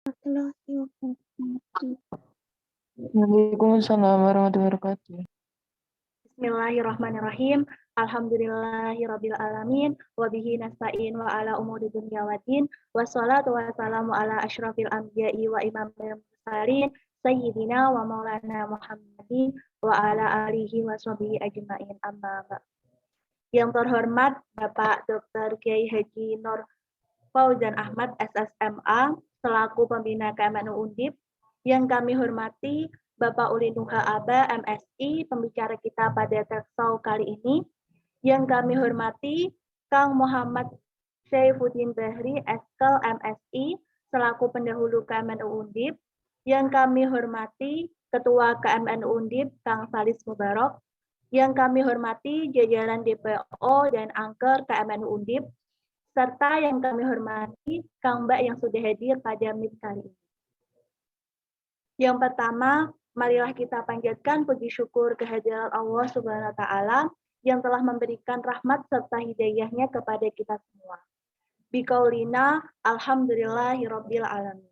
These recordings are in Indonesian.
warahmatullahi wabarakatuh. Waalaikumsalam warahmatullahi wabarakatuh. Bismillahirrahmanirrahim. Alhamdulillahirabbil alamin wa bihi nasta'in wa ala umuri dunya waddin. Wassalatu wassalamu ala asyrafil anbiya'i wa imamil mursalin sayyidina wa maulana Muhammadin wa ala alihi wa sahbihi ajmain, amma ba'd. Yang terhormat Bapak Dr. Kiai Haji Nur Fauzan Ahmad SSMA selaku pembina KMNU Undip, yang kami hormati Bapak Uli Nuha Aba MSI, pembicara kita pada talkshow kali ini, yang kami hormati Kang Muhammad Syaifuddin Bahri Eskel MSI selaku pendahulu KMNU Undip, yang kami hormati Ketua KMNU Undip Kang Salis Mubarok, yang kami hormati jajaran DPO dan Angker KMNU Undip, serta yang kami hormati Kang Mbak yang sudah hadir pada MIP kali ini. Yang pertama, marilah kita panjatkan puji syukur kehadirat Allah Subhanahu wa taala yang telah memberikan rahmat serta hidayahnya kepada kita semua. Biqaulina alhamdulillahirabbil alamin.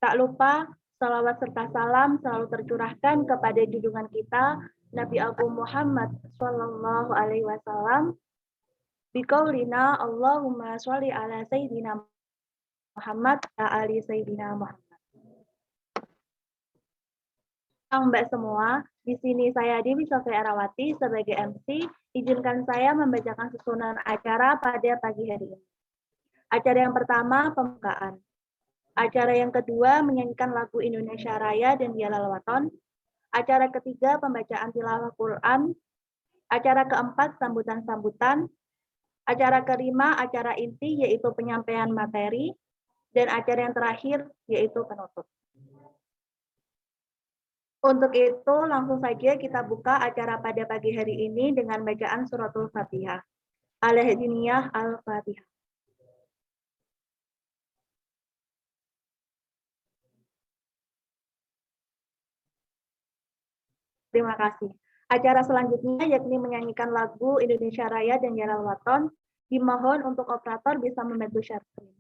Tak lupa salawat serta salam selalu tercurahkan kepada junjungan kita Nabi Agung Muhammad sallallahu alaihi wasallam. Biqaulina Allahumma sholli ala sayyidina Muhammad wa ali sayyidina Muhammad. Mbak semua, di sini saya Dewi Sofia Arawati sebagai MC. Izinkan saya membacakan susunan acara pada pagi hari ini. Acara yang pertama, pembukaan. Acara yang kedua, menyanyikan lagu Indonesia Raya dan Dialal Waton. Acara ketiga, pembacaan tilawah Quran. Acara keempat, sambutan-sambutan. Acara kelima, acara inti, yaitu penyampaian materi. Dan acara yang terakhir, yaitu penutup. Untuk itu, langsung saja kita buka acara pada pagi hari ini dengan bacaan suratul Fatihah. Al-Hadiniyah Al-Fatihah. Terima kasih. Acara selanjutnya yakni menyanyikan lagu Indonesia Raya dan Dialal Waton. Dimohon untuk operator bisa membantu share screen.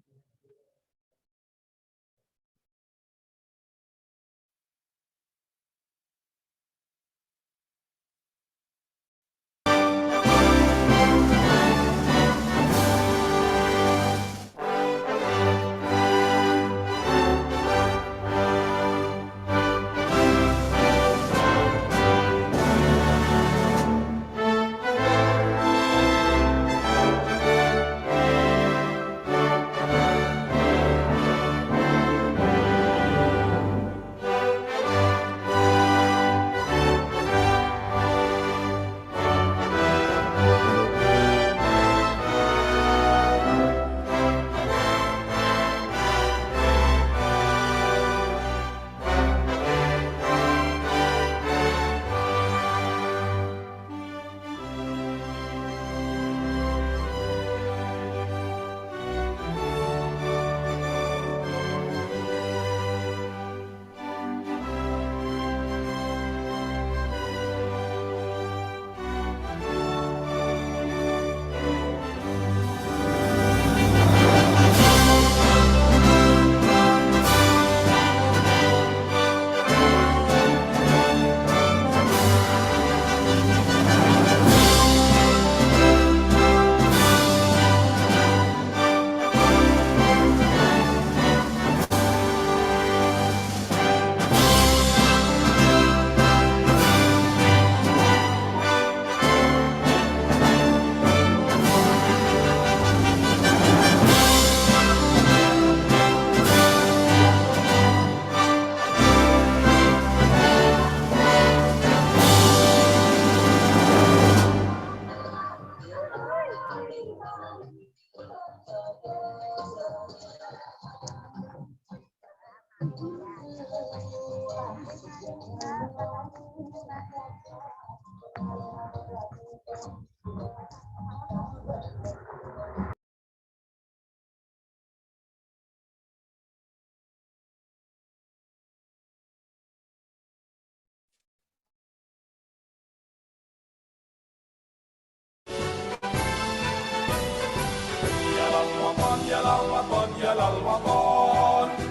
يا للوطن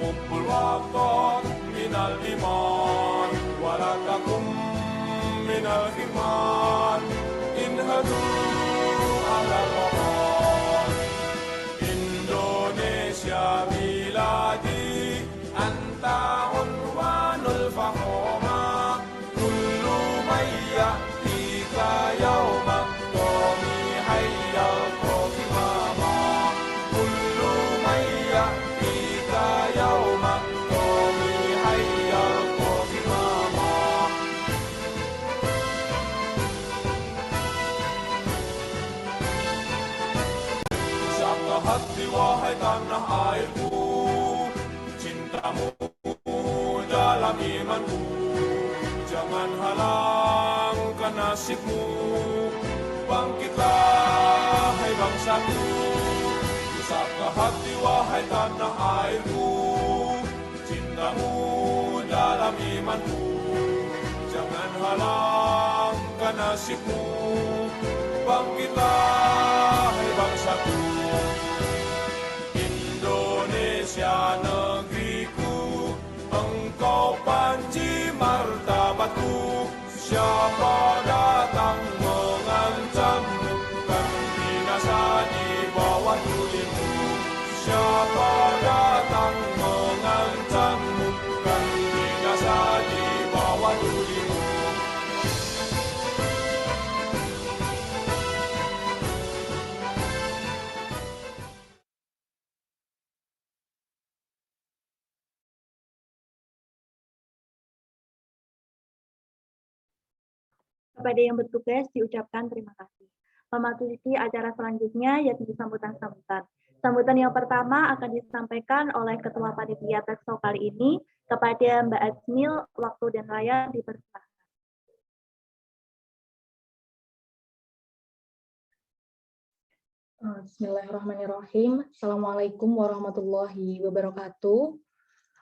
حب الوطن من الإيمان ولا تكن من الغمان انهدوا على الوطن إندونيسيا بلادي أنت عنوان الفخامة كل من يأتيك يوم القوم حيا القومامة كل من يأتيك يوم القوم حيا القومامة Siapkah hati wahai tanah airku cintamu dalam imanku jangan halangkan nasibmu bangkitlah hai bangsaku siapkah hati wahai tanah airku cintamu dalam imanku jangan halangkan nasibmu bangkitlah hai bangsaku Indonesia negeriku engkau panji martabatku siapa datang mengancammu kan binasa di bawah tulimu siapa datang mengancammu kan binasa di bawah tulimu Kepada yang bertugas diucapkan terima kasih. Memasuki acara selanjutnya yaitu sambutan-sambutan. Sambutan yang pertama akan disampaikan oleh Ketua Panitia Texto kali ini kepada Mbak Ajmil, waktu dan layar dipersilahkan. Bismillahirrahmanirrahim. Assalamualaikum warahmatullahi wabarakatuh.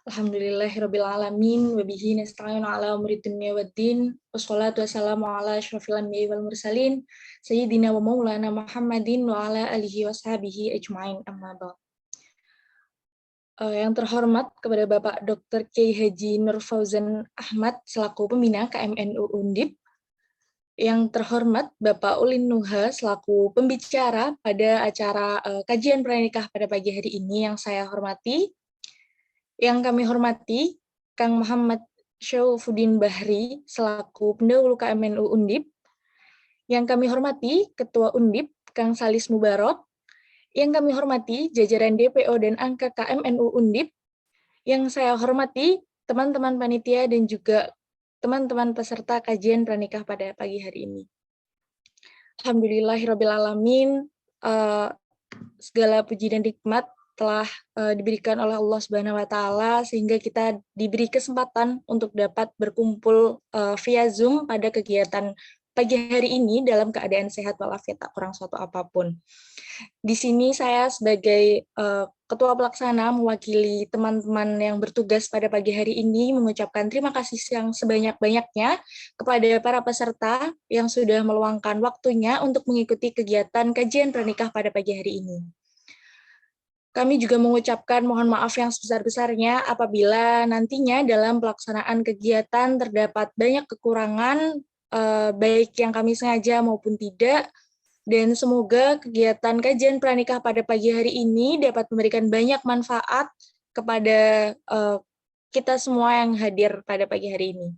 Alhamdulillahirabbil alamin wa bihi nasta'inu ala umuri dunya waddin. Wassalatu wassalamu ala asyrofil anbiya'i wal mursalin sayyidina wa maulana Muhammadin wa ala alihi washabihi ajmain amma ba'd. Yang terhormat kepada Bapak Dr. Kiai Haji Nur Fauzan Ahmad selaku pembina KMNU Undip. Yang terhormat Bapak Ulin Nuha selaku pembicara pada acara kajian pranikah pada pagi hari ini yang saya hormati. Yang kami hormati Kang Muhammad Syaufuddin Bahri selaku pendahulu KMNU Undip. Yang kami hormati Ketua Undip Kang Salis Mubarok. Yang kami hormati jajaran DPO dan Angka KMNU Undip. Yang saya hormati teman-teman panitia dan juga teman-teman peserta kajian pranikah pada pagi hari ini. Alhamdulillahirabbil alamin, segala puji dan nikmat telah diberikan oleh Allah Subhanahu wa taala sehingga kita diberi kesempatan untuk dapat berkumpul via Zoom pada kegiatan pagi hari ini dalam keadaan sehat walafiat tak kurang suatu apapun. Di sini saya sebagai Ketua Pelaksana mewakili teman-teman yang bertugas pada pagi hari ini mengucapkan terima kasih yang sebanyak-banyaknya kepada para peserta yang sudah meluangkan waktunya untuk mengikuti kegiatan kajian pranikah pada pagi hari ini. Kami juga mengucapkan mohon maaf yang sebesar-besarnya apabila nantinya dalam pelaksanaan kegiatan terdapat banyak kekurangan, baik yang kami sengaja maupun tidak. Dan semoga kegiatan kajian pranikah pada pagi hari ini dapat memberikan banyak manfaat kepada kita semua yang hadir pada pagi hari ini.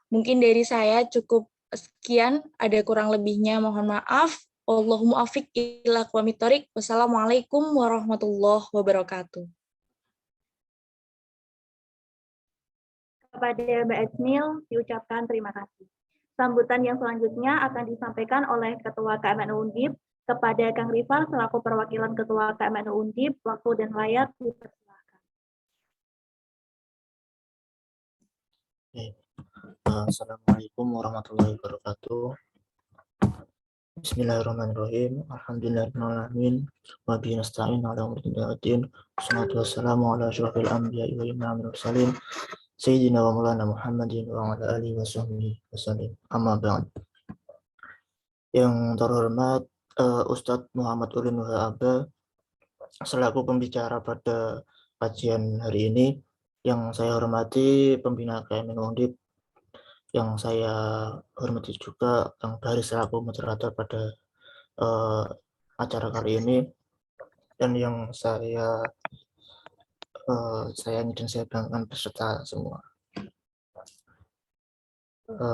Mungkin dari saya cukup sekian, ada kurang lebihnya mohon maaf. Allahumma afiq ila aqwamit thoriq. Wassalamualaikum warahmatullahi wabarakatuh. Kepada Mbak Ajmil diucapkan terima kasih. Sambutan yang selanjutnya akan disampaikan oleh Ketua KMNU Undip kepada Kang Rifal selaku perwakilan Ketua KMNU Undip. Waktu dan layar dipersilakan. Assalamualaikum warahmatullahi wabarakatuh. Bismillahirrahmanirrahim. Alhamdulillahirrahmanirrahim. Wa bihi nasta'in ala umuri dunya waddin. Wassalatu wassalamu ala asyrofil anbiya'i wa imamil mursalin sayyidina wa maulana Muhammadin wa ala alihi wa sahbihi wasallim. Amma ba'd. Yang terhormat Ustadz Muhammad Ulin Nuha Aba selaku pembicara pada kajian hari ini. Yang saya hormati pembina KMN Undip, yang saya hormati juga Kang Baris selaku moderator pada acara kali ini, dan yang saya sayangi dan saya banggakan beserta semua.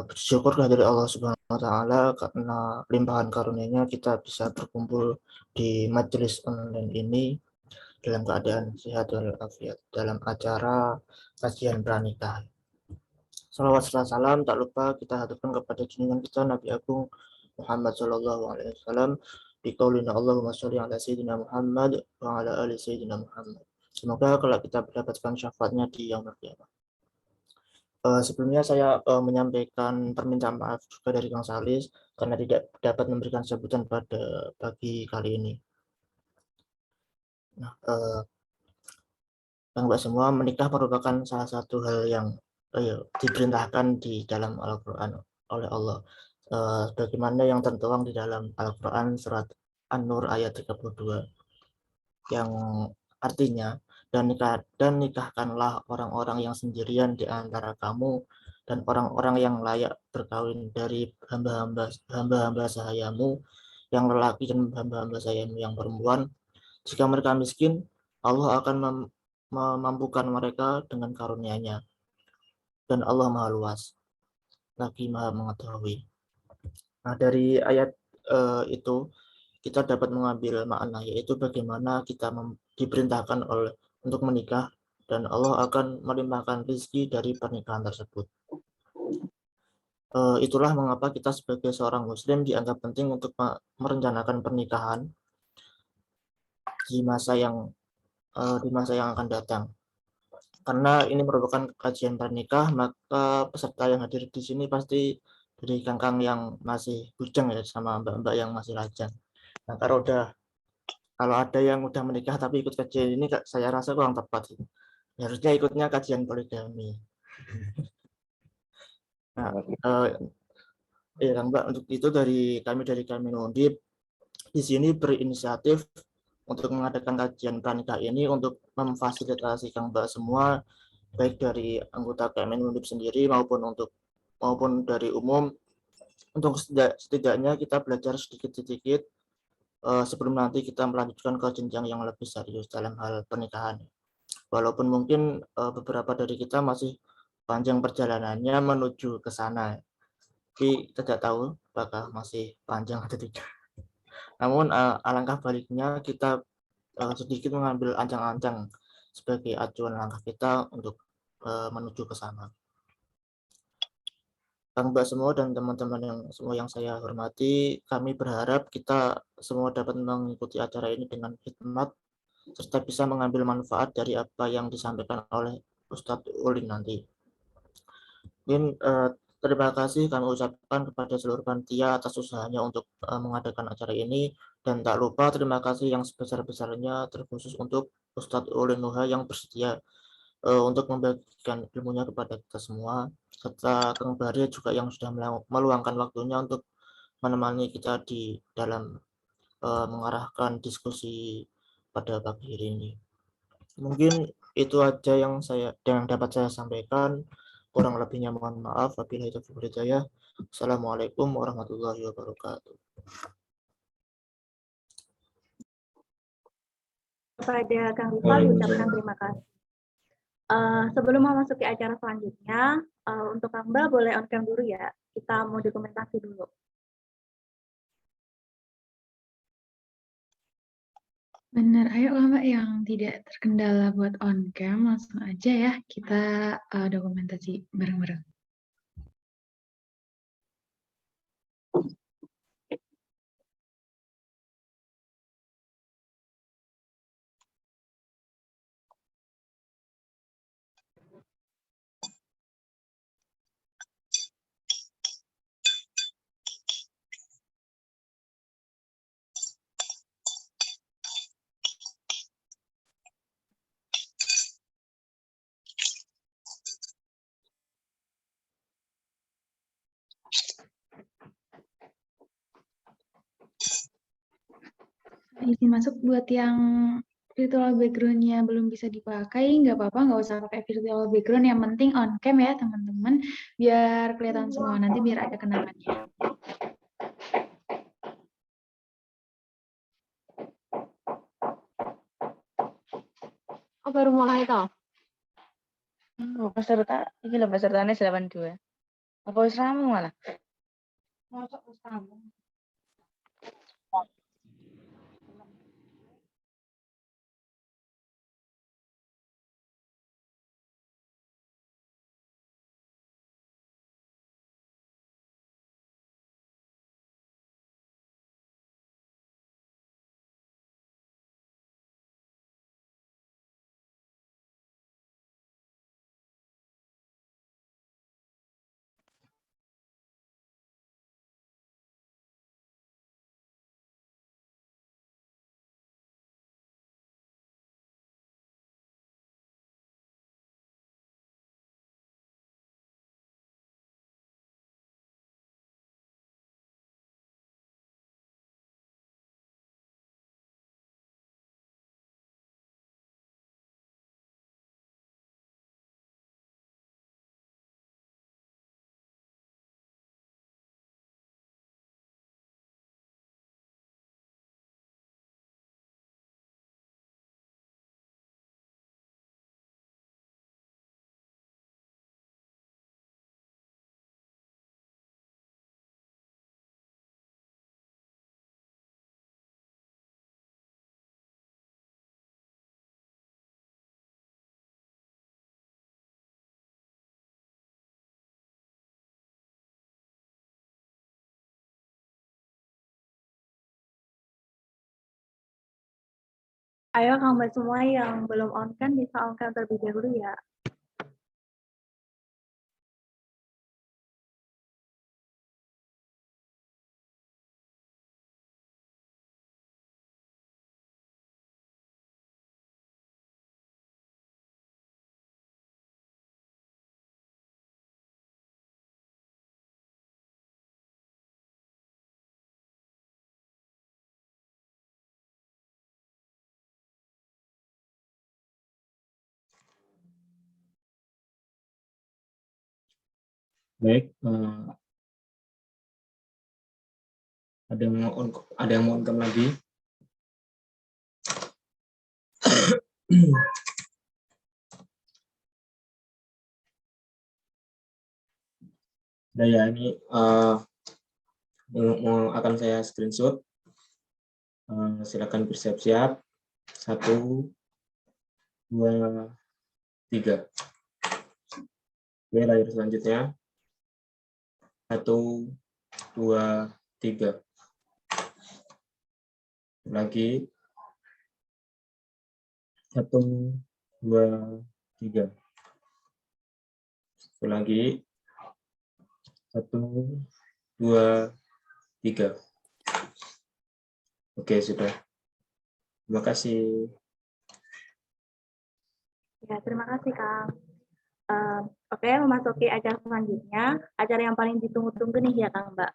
Bersyukurlah dari Allah Subhanahu wa Ta'ala karena limpahan karunia-Nya kita bisa berkumpul di majelis online ini dalam keadaan sehat walafiat dalam acara kajian pranikah. Salawat serta salam tak lupa kita haturkan kepada junjungan kita Nabi Agung Muhammad Sallallahu Alaihi Wasallam di qaulina Allahumma sholli ala Sayyidina Muhammad wa ala ali Sayyidina Muhammad. Semoga kalau kita mendapatkan syafaatnya di yaumul qiyamah. Sebelumnya saya menyampaikan permintaan maaf juga dari Kang Salis karena tidak dapat memberikan sambutan pada pagi kali ini. Nah, Mbak semua, menikah merupakan salah satu hal yang diperintahkan di dalam Al-Quran oleh Allah. Bagaimana yang tertuang di dalam Al-Quran surat An-Nur ayat 32 yang artinya dan nikahkanlah orang-orang yang sendirian di antara kamu dan orang-orang yang layak berkawin dari hamba-hamba sahayamu yang lelaki dan hamba-hamba sahayamu yang perempuan. Jika mereka miskin, Allah akan memampukan mereka dengan karunia-Nya, dan Allah Maha Luas lagi Maha Mengetahui. Nah, dari ayat itu kita dapat mengambil makna, yaitu bagaimana kita diperintahkan untuk menikah dan Allah akan melimpahkan rezeki dari pernikahan tersebut. Itulah mengapa kita sebagai seorang muslim dianggap penting untuk merencanakan pernikahan di masa yang akan datang. Karena ini merupakan kajian pernikah, maka peserta yang hadir di sini pasti dari kangkang yang masih bujang ya, sama mbak-mbak yang masih lajang. Nah, kalau ada yang udah menikah tapi ikut kajian ini, saya rasa kurang tepat. Harusnya ikutnya kajian poligami. Nah, ya Mbak, untuk itu dari kami Undip di sini berinisiatif untuk mengadakan kajian pranikah ini untuk memfasilitasi Kang Mbak semua, baik dari anggota KMN Undip sendiri maupun dari umum, untuk setidaknya kita belajar sedikit-sedikit sebelum nanti kita melanjutkan ke jenjang yang lebih serius dalam hal pernikahan. Walaupun mungkin beberapa dari kita masih panjang perjalanannya menuju ke sana, tapi tidak tahu apakah masih panjang atau tidak. Namun alangkah baiknya kita sedikit mengambil ancang-ancang sebagai acuan langkah kita untuk menuju ke sana. Kang Mbak semua dan teman-teman yang saya hormati, kami berharap kita semua dapat mengikuti acara ini dengan hikmat serta bisa mengambil manfaat dari apa yang disampaikan oleh Ustadz Ulin nanti. Mungkin terima kasih kami ucapkan kepada seluruh panitia atas usahanya untuk mengadakan acara ini, dan tak lupa terima kasih yang sebesar-besarnya terkhusus untuk Ustadz Ulin Nuha yang bersedia untuk membagikan ilmunya kepada kita semua, serta Kang Bahri juga yang sudah meluangkan waktunya untuk menemani kita di dalam mengarahkan diskusi pada pagi hari ini. Mungkin itu aja yang dapat saya sampaikan. Kurang lebihnya mohon maaf. Wabillahi taufiq wal hidayah. Assalamualaikum warahmatullahi wabarakatuh. Kepada Kang Rizal diucapkan terima kasih. Sebelum memasuki acara selanjutnya, untuk Kang Mbak boleh on cam dulu ya. Kita mau dokumentasi dulu. Benar, ayo Mbak yang tidak terkendala buat on cam, langsung aja ya kita dokumentasi bareng-bareng. Izin masuk buat yang virtual background-nya belum bisa dipakai, nggak apa-apa, nggak usah pakai virtual background. Yang penting on cam ya teman-teman, biar kelihatan semua, nanti biar ada kenangannya. Oh, baru mulai toh? Peserta, ini loh pesertanya 82. Apa wis rampung malah? Masuk wis rampung. Ayo kamu semua yang belum on cam bisa on cam terlebih dahulu ya. Baik, ada yang mau on-cam lagi? Nah ya, ini akan saya screenshot. Silakan bersiap-siap. 1, 2, 3. Oke, layar selanjutnya. 1, 2, 3. Lagi. 1, 2, 3. Lagi. 1, 2, 3. Oke, sudah. Terima kasih. Ya, terima kasih Kang. Oke, memasuki acara selanjutnya, acara yang paling ditunggu-tunggu nih ya Kang Mbak,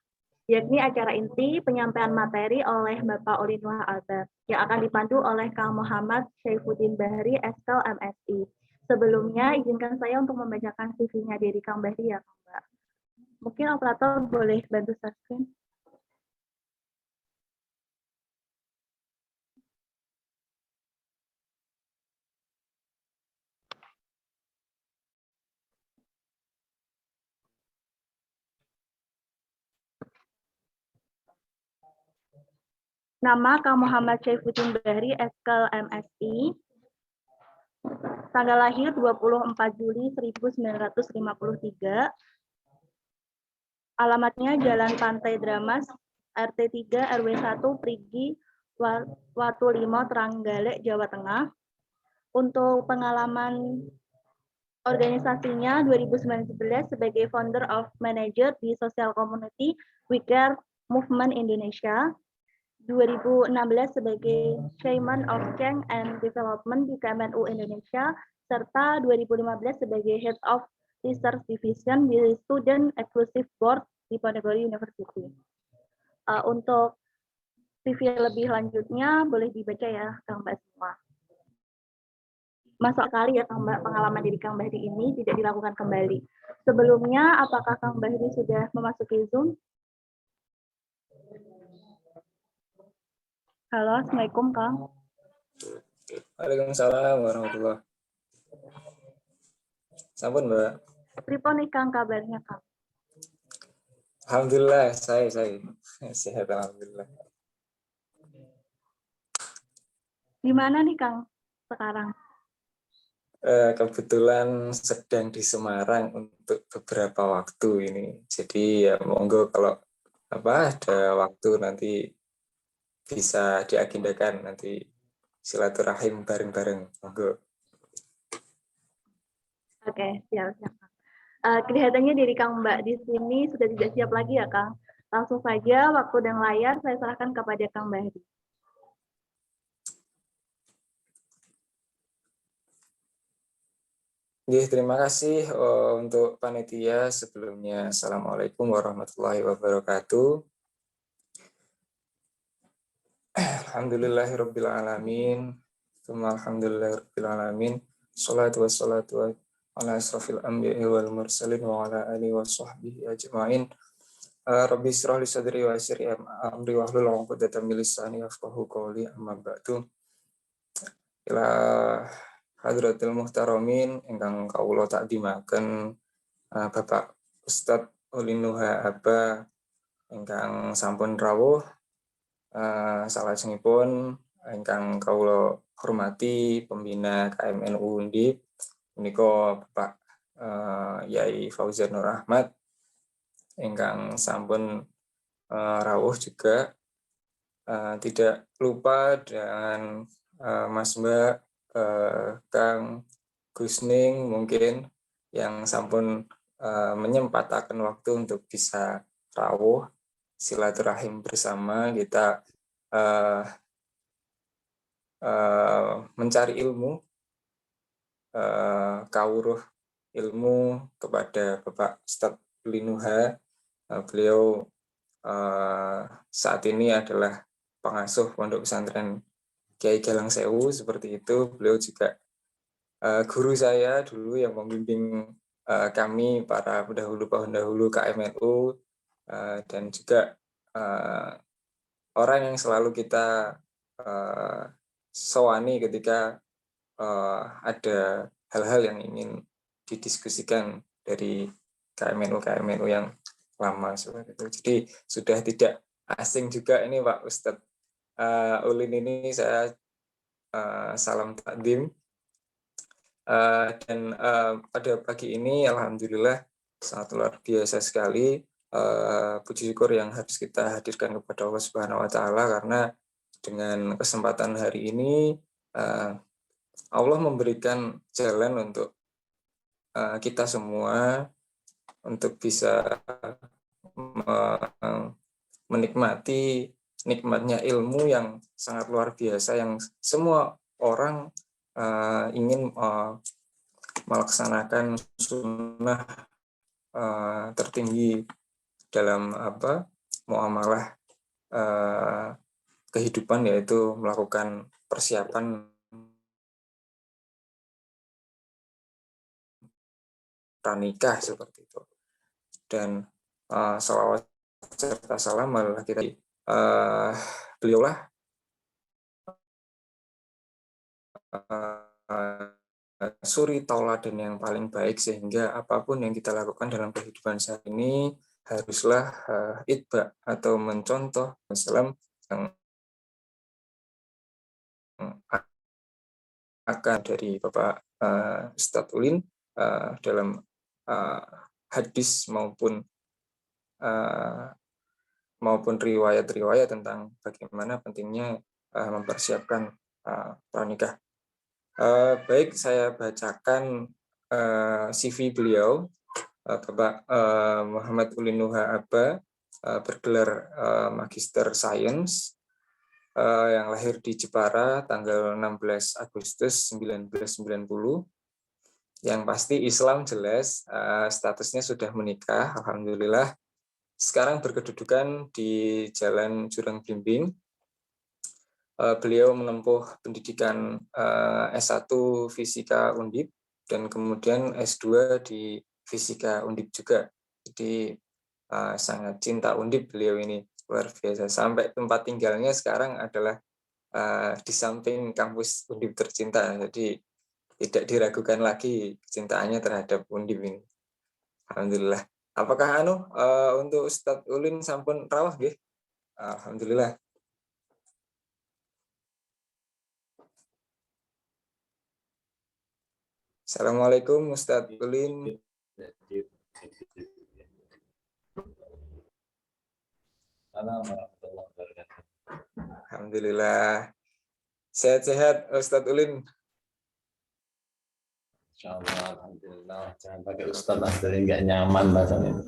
yakni acara inti penyampaian materi oleh Bapak Olinwah Albert yang akan dipandu oleh Kang Muhammad Syaifuddin Bahri, SKL MSI. Sebelumnya, izinkan saya untuk membacakan CV-nya dari Kang Bahri ya Kang Mbak. Mungkin operator boleh bantu share screen. Nama Kang Muhammad Syaifuddin Bahri, SKL MSI. Tanggal lahir 24 Juli 1953. Alamatnya Jalan Pantai Dramas, RT 3 RW 1 Prigi, Watu Limo, Trenggalek, Jawa Tengah. Untuk pengalaman organisasinya 2019 sebagai founder of manager di social community We Care Movement Indonesia. 2016 sebagai Chairman of Change and Development di Kemenlu Indonesia, serta 2015 sebagai Head of Research Division di Student Exclusive Board di Ponegoro University. Untuk CV lebih lanjutnya boleh dibaca ya Kang Mbak semua. masuk kali ya Kang Mbak, pengalaman dari Kang Bahri ini tidak dilakukan kembali. Sebelumnya, apakah Kang Bahri sudah memasuki Zoom? Halo, Assalamualaikum Kang. Waalaikumsalam warahmatullahi. Sampun, Mbak. Pripun nih Kang kabarnya Kang? Alhamdulillah, saya sehat, alhamdulillah. Di mana nih Kang sekarang? Kebetulan sedang di Semarang untuk beberapa waktu ini. Jadi ya monggo kalau ada waktu nanti bisa diagendakan nanti silaturahim bareng-bareng. Monggo. Oke, siap. Kelihatannya dari Kang Mbak di sini sudah tidak siap lagi ya Kang. Langsung saja waktu dan layar saya serahkan kepada Kang Bahri. Terima kasih untuk panitia sebelumnya. Assalamualaikum warahmatullahi wabarakatuh. Alhamdulillahirrabbilalamin. Alhamdulillahirrabbilalamin. Salatu wassalatu ala asrafil anbiya'i wal mursalin wa ala alihi wa sahbihi ajma'in. Rabbi israh li sadri wa yassir li amri wahlul 'uqdatam min lisani yafqahu qawli, amma ba'du. Ila hadratil muhtaramin ingkang kawula takdimaken Bapak Ustadz Ulin Nuha Aba ingkang sampun rawuh, salajengipun ingkang kawula hormati pembina KMNU Undip menika Bapak Yai Fauzan Nur Ahmad ingkang sampun rawuh juga, tidak lupa dengan Mas Mbak Kang Gusning mungkin yang sampun menyempatkan waktu untuk bisa rawuh silaturahim bersama kita mencari ilmu, kawruh ilmu kepada Bapak Ustadz Linuha. Beliau saat ini adalah pengasuh Pondok Pesantren Kiai Galang Sewu, seperti itu. Beliau juga guru saya dulu yang membimbing kami para pendahulu KMNU, dan juga orang yang selalu kita sowani ketika ada hal-hal yang ingin didiskusikan dari KMNU yang lama seperti itu. Jadi sudah tidak asing juga ini Pak Ustadz Ulin ini, saya salam takdim. Dan pada pagi ini alhamdulillah sangat luar biasa sekali, puji syukur yang harus kita hadirkan kepada Allah Subhanahu wa taala, karena dengan kesempatan hari ini Allah memberikan jalan untuk kita semua untuk bisa menikmati nikmatnya ilmu yang sangat luar biasa, yang semua orang ingin melaksanakan sunnah tertinggi dalam muamalah kehidupan, yaitu melakukan persiapan pranikah seperti itu. Dan salawat serta salam adalah kita beliaulah suri tauladan yang paling baik, sehingga apapun yang kita lakukan dalam kehidupan saat ini haruslah itba atau mencontoh Islam yang akan dari Bapak Ustadz Ulin dalam hadis maupun riwayat-riwayat tentang bagaimana pentingnya mempersiapkan pranikah. Baik, saya bacakan CV beliau. Bapak Muhammad Ulin Nuha Aba bergelar Magister Sains, yang lahir di Jepara tanggal 16 Agustus 1990. Yang pasti Islam jelas, statusnya sudah menikah, alhamdulillah. Sekarang berkedudukan di Jalan Jurang Blimbing. beliau menempuh pendidikan S1 Fisika Undip dan kemudian S2 di Fisika Undip juga. Jadi sangat cinta Undip beliau ini, luar biasa. Sampai tempat tinggalnya sekarang adalah di samping kampus Undip tercinta. Jadi tidak diragukan lagi kecintaannya terhadap Undip ini. Alhamdulillah. Apakah untuk Ustadz Ulin sampun rawuh nggih? Alhamdulillah. Assalamualaikum Ustadz Ulin. Alhamdulillah. Sehat-sehat Ustadz Ulin. Insyaallah, alhamdulillah. Jangan pakai Ustadz lah, jadi nggak nyaman bahasanya.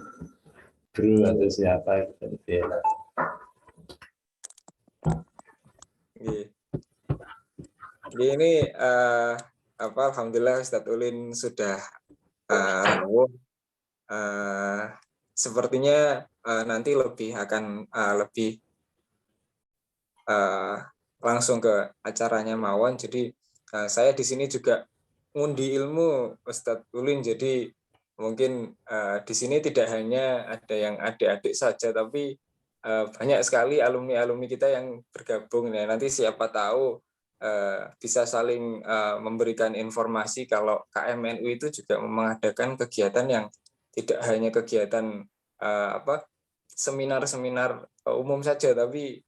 Guru atau siapa itu beda. Ini alhamdulillah Ustadz Ulin sudah rawuh. Sepertinya nanti akan lebih langsung ke acaranya Mawon. Jadi saya di sini juga ngundi ilmu Ustadz Ulin. Jadi mungkin di sini tidak hanya ada yang adik-adik saja, tapi banyak sekali alumni-alumni kita yang bergabung. Nah, nanti siapa tahu bisa saling memberikan informasi kalau KMNU itu juga mengadakan kegiatan yang tidak hanya kegiatan seminar-seminar umum saja, tapi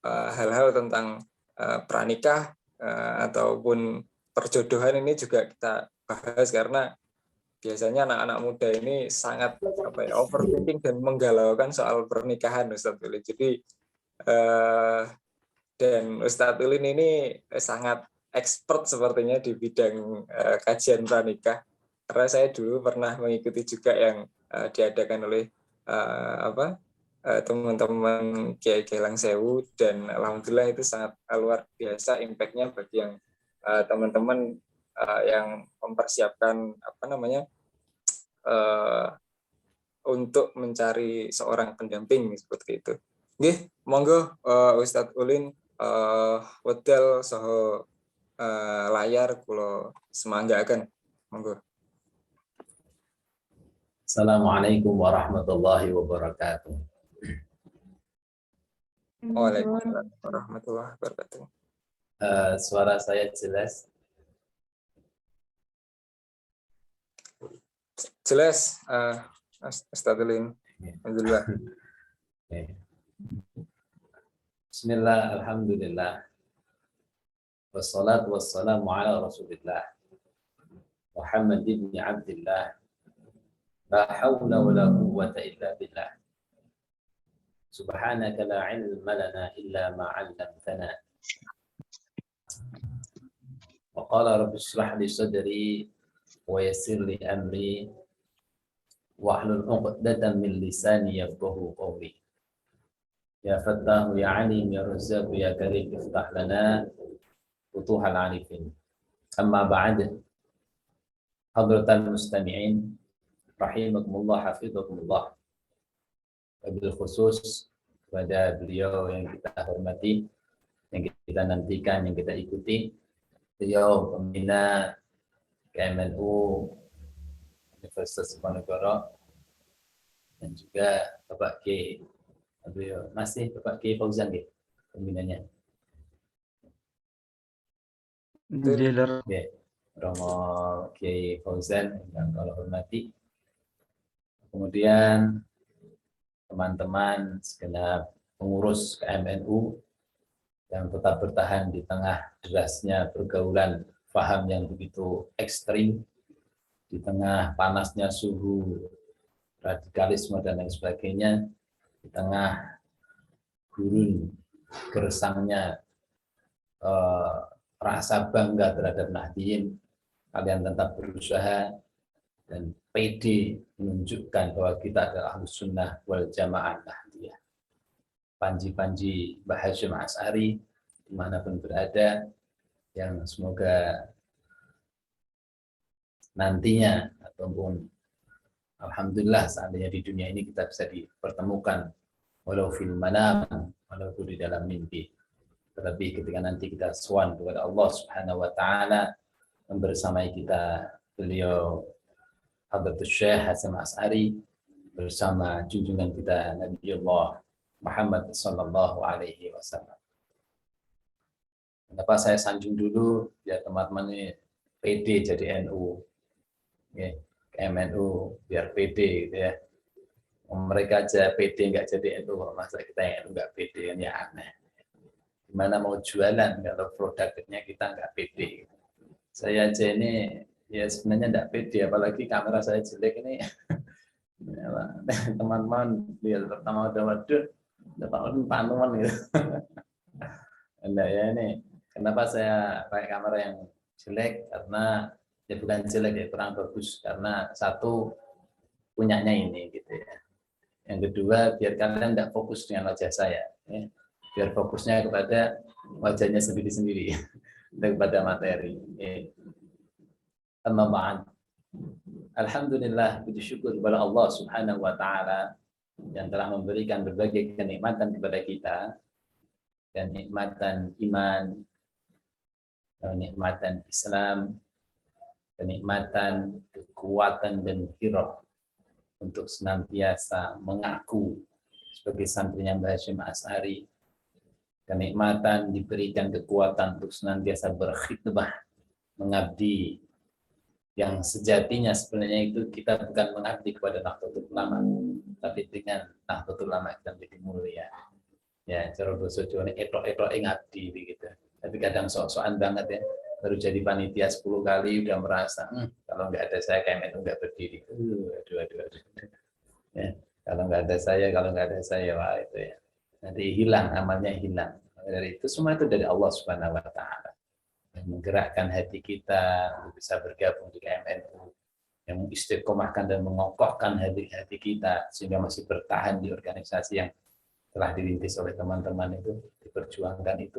hal-hal tentang pranikah ataupun perjodohan ini juga kita bahas, karena biasanya anak-anak muda ini sangat overthinking dan menggalaukan soal pernikahan, Ustadz Ulin. Jadi dan Ustadz Ulin ini sangat expert sepertinya di bidang kajian pranikah, karena saya dulu pernah mengikuti juga yang diadakan oleh teman-teman Kiai Langsewu, dan alhamdulillah itu sangat luar biasa impact-nya bagi yang teman-teman yang mempersiapkan untuk mencari seorang pendamping seperti itu. Nggih, monggo Ustadz Ulin wedal saha layar kula semanggaken. Monggo. Assalamualaikum warahmatullahi wabarakatuh. Waalaikumsalam warahmatullahi wabarakatuh. Suara saya jelas? Jelas, Ustadz Ulin. Alhamdulillah. Bismillah, alhamdulillah. Wassalatu wassalamu ala Rasulillah Muhammad ibn Abdillah. La hawla wa la quwwata illa billah. Subhanaka la ilma lana illa ma 'allamtana. Wa qala rabbi shrah li sadri wa yassir li amri wahlul 'uqdatam min lisani yafqahu qawli. Ya Fattahu ya Alim ya Razzaq ya Karim iftah lana futuhal arifin. Amma ba'd. Hadratal mustami'in rahimakumullah hafizakumullah. Wabil khusus kepada beliau yang kita hormati, yang kita nantikan, yang kita ikuti, beliau pembina KMNU Universitas Diponegoro, dan juga Bapak Kiai, beliau masih Bapak Kiai Fauzan pembinanya. Romo Kiai Fauzan yang kalau hormati. Kemudian teman-teman segenap pengurus KMNU yang tetap bertahan di tengah derasnya pergaulan paham yang begitu ekstrim, di tengah panasnya suhu radikalisme dan lain sebagainya, di tengah gurun gersangnya rasa bangga terhadap Nahdliyin, kalian tetap berusaha dan pede menunjukkan bahwa kita adalah Ahlus Sunnah wal Jamaah Nahdliyah. Panji-panji Mbah Hasyim Asy'ari dimanapun berada, yang semoga nantinya ataupun alhamdulillah seandainya di dunia ini kita bisa dipertemukan walau fil manam, walaupun di dalam mimpi. Terlebih ketika nanti kita sowan kepada Allah Subhanahu wa taala, membersamai kita beliau Hadratus Syekh Hasan Asy'ari bersama junjungan kita Nabiullah Muhammad sallallahu alaihi wasallam. Kenapa saya sanjung dulu biar teman-teman ini PD jadi NU. Ya, MNU biar PD gitu ya. Mereka aja PD nggak jadi NU, masa kita yang NU nggak PD, kan ya aneh. Gimana mau jualan kalau produknya kita nggak PD? Saya aja ini ya sebenarnya nggak PD, apalagi kamera saya jelek ini. Teman-teman lihat pertama udah waduh, panuan gitu. Enggak ya ini. Kenapa saya pakai kamera yang jelek? Karena ya bukan jelek ya, kurang bagus. Karena satu punyanya ini gitu ya. Yang kedua biar kalian nggak fokus dengan wajah saya. Ya. Biar fokusnya kepada wajahnya sendiri-sendiri, kepada materi. Amma ba'd. Alhamdulillah, puji syukur kepada Allah Subhanahu wa taala yang telah memberikan berbagai kenikmatan kepada kita, dan kenikmatan iman, kenikmatan Islam, kenikmatan kekuatan dan hirah untuk senantiasa mengaku sebagai santrinya Mbah Hasyim Asy'ari, kenikmatan diberikan kekuatan untuk senantiasa berkhidmah, mengabdi, yang sejatinya sebenarnya itu kita bukan mengabdi kepada Nahdlatul Ulama, tapi dengan Nahdlatul Ulama kita menjadi mulia. Ya, cara basa Jawa etok-etok ngabdi begitu. Tapi kadang sok-sokan banget ya, baru jadi panitia 10 kali udah merasa kalau nggak ada saya kayak itu nggak berdiri. Aduh. Ya, kalau nggak ada saya, wah itu ya. Nanti hilang, amalnya hilang. Dari itu semua itu dari Allah Subhanahu wa taala. Yang menggerakkan hati kita untuk bisa bergabung di MNU, yang mengistiqomahkan dan mengokohkan hati kita sehingga masih bertahan di organisasi yang telah dirintis oleh teman-teman itu, diperjuangkan itu.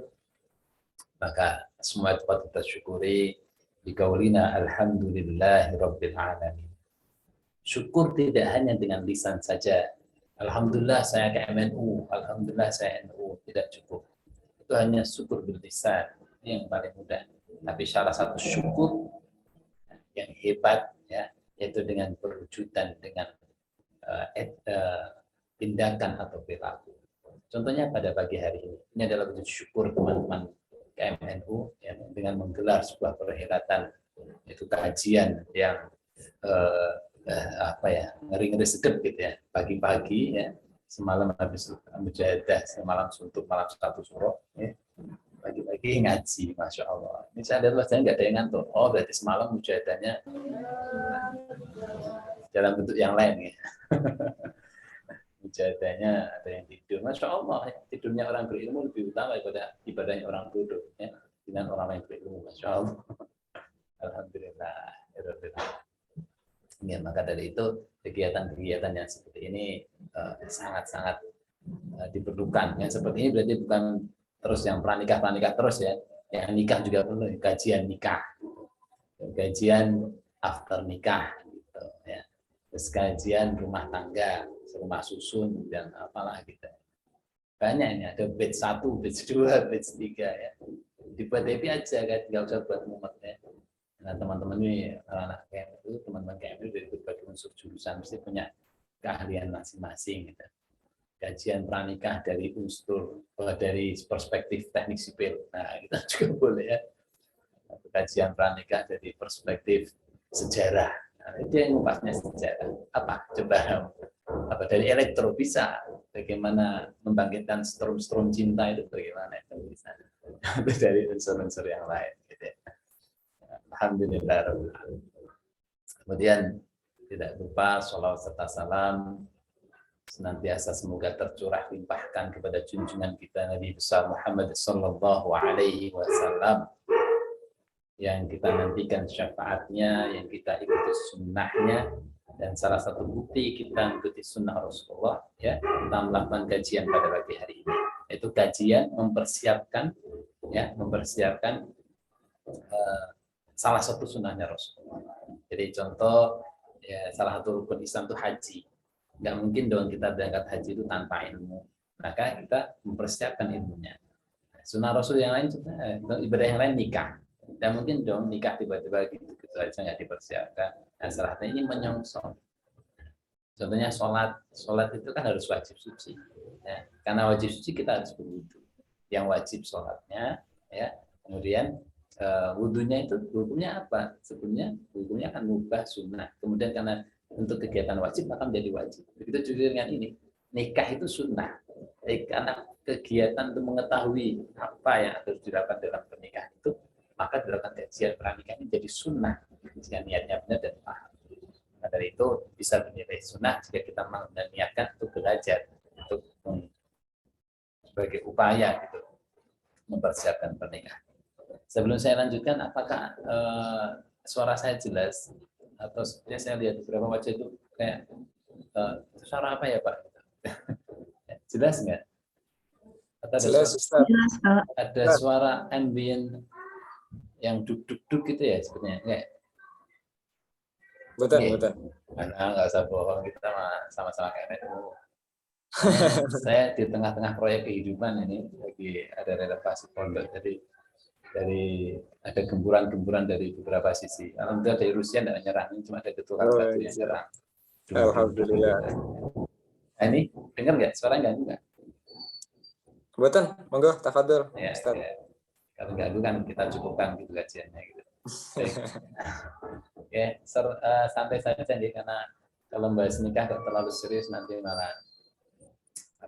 Maka semua itu patut kita syukuri. Biqaulina alhamdulillahirabbil alamin. Syukur tidak hanya dengan lisan saja. Alhamdulillah saya ke MNU, alhamdulillah saya NU, tidak cukup. Itu hanya syukur bil lisan, yang paling mudah. Tapi salah satu syukur yang hebat ya, yaitu dengan perwujudan, dengan tindakan atau perilaku. Contohnya pada pagi hari ini adalah wujud syukur teman-teman KMNU ya, dengan menggelar sebuah perhelatan, yaitu kajian yang ngeri-ngeri sedep gitu ya, pagi-pagi ya, semalam habis mujahadah, semalam suntuk, malam satu suro ya. Pagi-pagi ngaji, Masya Allah. Ini saya nggak ada yang ngantuk. Oh, berarti semalam mujahadahnya dalam bentuk yang lain ya. Mujahadahnya ada yang tidur. Masya Allah, tidurnya orang berilmu lebih utama daripada ibadahnya orang bodoh ya. Dengan orang lain berilmu, Masya Allah. Alhamdulillah. Ya, maka dari itu kegiatan-kegiatan yang seperti ini sangat-sangat diperlukan. Yang seperti ini berarti bukan terus yang pranikah terus ya, yang nikah juga perlu kajian nikah, kajian after nikah gitu ya, terus kajian rumah tangga, rumah susun dan apalah gitu. Banyak ini, ada batch 1, batch 2, batch 3 ya. Dibuat happy aja kan, nggak usah buat mumet ya. Nah teman-teman ini anak KMU, teman-teman KMU dari berbagai unsur jurusan mesti punya keahlian masing-masing gitu. Kajian pranikah dari dari perspektif teknik sipil, nah kita juga boleh ya. Kajian pranikah dari perspektif sejarah, nah, itu yang membahasnya sejarah. Apa? Coba dari elektro bisa, bagaimana membangkitkan strum cinta itu bagaimana itu bisa. Dari unsur-unsur yang lain. Gitu ya. Alhamdulillah. Kemudian tidak lupa sholawat serta salam senantiasa semoga tercurah limpahkan kepada junjungan kita Nabi besar Muhammad sallallahu alaihi wasallam, yang kita nantikan syafaatnya, yang kita ikuti sunnahnya, dan salah satu bukti kita mengikuti sunnah Rasulullah ya, kita melakukan kajian pada pagi hari ini, yaitu kajian mempersiapkan salah satu sunnahnya Rasulullah. Jadi contoh ya, salah satu rukun Islam itu haji. Nggak mungkin dong kita berangkat haji itu tanpa ilmu. Maka kita mempersiapkan ilmunya. Sunnah Rasul yang lain ibadah yang lain nikah. Dan mungkin dong nikah tiba-tiba gitu aja nggak dipersiapkan. Nah, setelahnya ini menyongsong. Contohnya sholat itu kan harus wajib suci. Ya, karena wajib suci kita harus berwudu. Yang wajib sholatnya, ya. Kemudian wudunya itu hukumnya apa? Sebelumnya hukumnya akan mubah sunnah. Kemudian karena untuk kegiatan wajib maka menjadi wajib. Begitu juga dengan ini. Nikah itu sunnah. Karena kegiatan untuk mengetahui apa yang harus dilakukan dalam pernikahan itu, maka dilakukan kajian pernikahan ini jadi sunnah jika niatnya benar dan paham. Nah, dari itu bisa menilai sunnah jika kita meniatkan untuk belajar, untuk sebagai upaya gitu mempersiapkan pernikahan. Sebelum saya lanjutkan, apakah suara saya jelas atau sepertinya saya lihat beberapa wajah itu kayak suara apa ya Pak? Jelas nggak? Atau Jelas, Ustaz. ada suara ambient yang duk-duk-duk gitu ya sebenarnya? Enggak. Betul, Oke. betul. Karena nggak usah bohong, kita sama-sama kayak saya di tengah-tengah proyek kehidupan ini lagi ada renovasi pondok, jadi dari ada gemburan-gemburan dari beberapa sisi. Alhamdulillah dari Rusia tidak nyerang, cuma ada ketua satu yang nyerang. Alhamdulillah. Nah, ini dengar nggak? Suara nggak? Betul, monggo, tafadhol, Ya, Ustaz. ya. Kalau nggak kan kita cukupkan gitu kajiannya gitu. Oke, santai saja nih, karena kalau bahas nikah terlalu serius nanti malah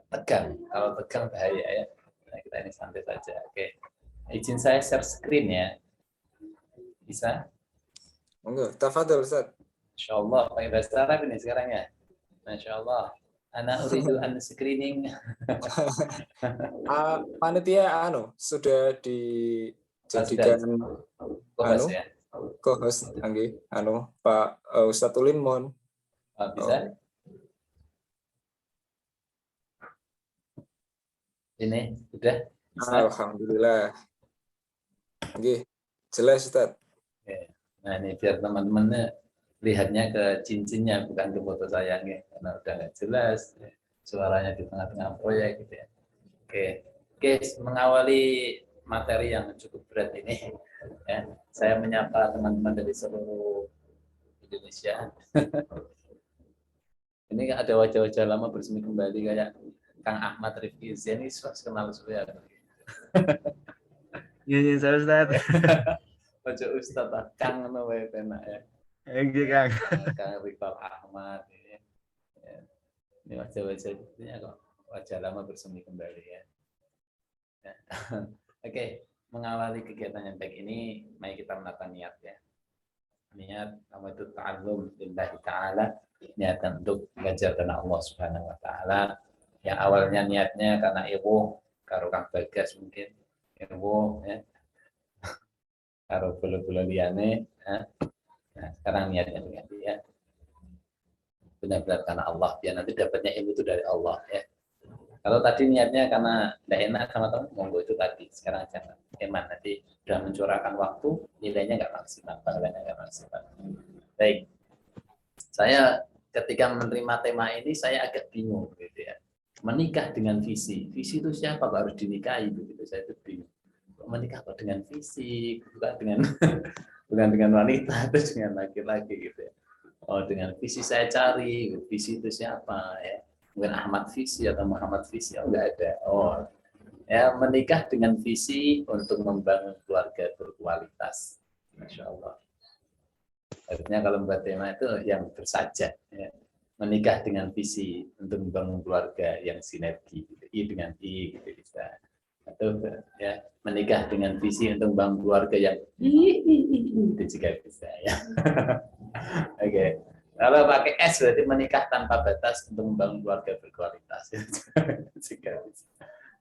tegang. Kalau tegang bahaya ya. Nah, kita ini santai saja. Oke, izin saya share screen ya. Bisa? Monggo, tafadhol, Ustaz. Insyaallah pakai bahasa Arab ini sekarang ya. Masya Allah. Anak uridu an screening. Panitia sudah dijadikan Ya. co-host Pak Ustadz Ulin Mon. Bisa? Ini sudah. Alhamdulillah. Oke, jelas Ustaz. Nah, ini biar teman-temannya lihatnya ke cincinnya bukan ke foto saya nih, karena udah nggak jelas suaranya di tengah-tengah proyek gitu ya. Oke, mengawali materi yang cukup berat ini ya, saya menyapa teman-teman dari seluruh Indonesia. Ini ada wajah-wajah lama bersemi kembali kayak Kang Ahmad Rifki Zaini, kenal saya. Iya, saya Ustaz. Wajah Ustaz Kang nawe penak ya. Oke, Kang. Kang Rifal Ahmad ini. Ya. Ini wajah-wajah ini kok wajah lama bersemi kembali ya. Ya. Oke, mengawali kegiatan yang baik ini, mari kita menata niat ya. Niat nama itu ta'allum lillahi ta'ala, niatan untuk belajar karena Allah Subhanahu wa taala. Yang awalnya niatnya karena ilmu, karo Kang Bagas mungkin ilmu ya. Karo bulu-bulu liyane ya. Nah, sekarang niatnya dengan dia benar-benar karena Allah, biar nanti dapatnya ilmu itu dari Allah ya. Kalau tadi niatnya karena tidak enak sama teman, monggo itu tadi. Sekarang jangan eman, nanti sudah mencurahkan waktu, nilainya nggak maksimal, pahalanya nggak maksimal. Baik, saya ketika menerima tema ini saya agak bingung gitu ya. Menikah dengan visi itu siapa kok harus dinikahi begitu, saya itu bingung. Menikah kok dengan visi, bukan dengan bukan dengan wanita, terus dengan laki-laki gitu ya. Oh, dengan visi saya cari, visi itu siapa ya? Mungkin Ahmad visi atau Muhammad visi, oh enggak ada. Oh, ya menikah dengan visi untuk membangun keluarga berkualitas. Masya Allah. Artinya kalau membuat tema itu yang bersaja, ya. Menikah dengan visi untuk membangun keluarga yang sinergi, gitu. I dengan I gitu bisa. Atau ya menikah dengan visi untuk membangun keluarga yang itu juga bisa ya. Oke. Kalau pakai S berarti menikah tanpa batas untuk membangun keluarga berkualitas. Juga bisa.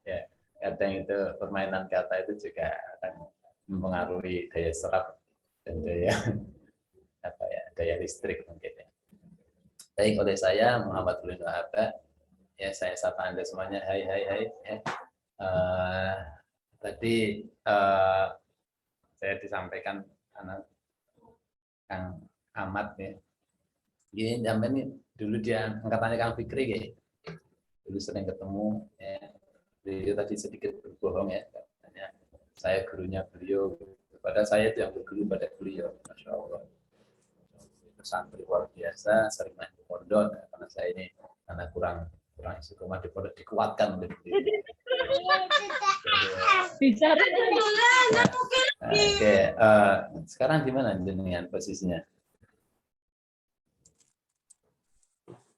Ya, kadang itu permainan kata itu juga akan mempengaruhi daya serap dan daya listrik mungkin ya. Baik, oleh saya Muhammad Ulin Wahab, ya saya sapa Anda semuanya. Hai. Ya. Tadi saya disampaikan anak Kang Ahmad ya. Gini ini dulu dia angkatannya Kang Fikri ya. Dulu sering ketemu ya. Dia tadi sedikit berbohong ya. saya gurunya beliau. Pada saya itu yang berguru pada beliau, Masya Allah. Santri luar biasa, sering main di pondok, karena saya ini karena kurang istiqomah di pondok, dikuatkan oleh beliau. Bicara. Oke, sekarang gimana dengan posisinya?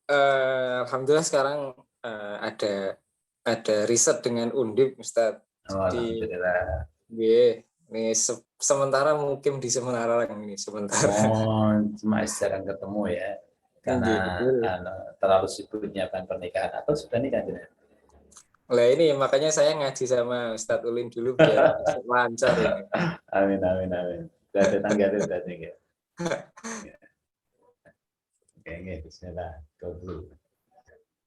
Alhamdulillah sekarang ada riset dengan Undip, Ustadz. Oh, alhamdulillah. Ini sementara mungkin di Semarang ini sementara. Oh, cuma jarang ketemu ya, karena terlalu sibuk menyiapkan pernikahan atau sudah nikah tidak? Lah ini makanya saya ngaji sama Ustadz Ulin dulu biar lancar ini. Amin. Sudah ada tanggal berarti ya. Oke, bismillah.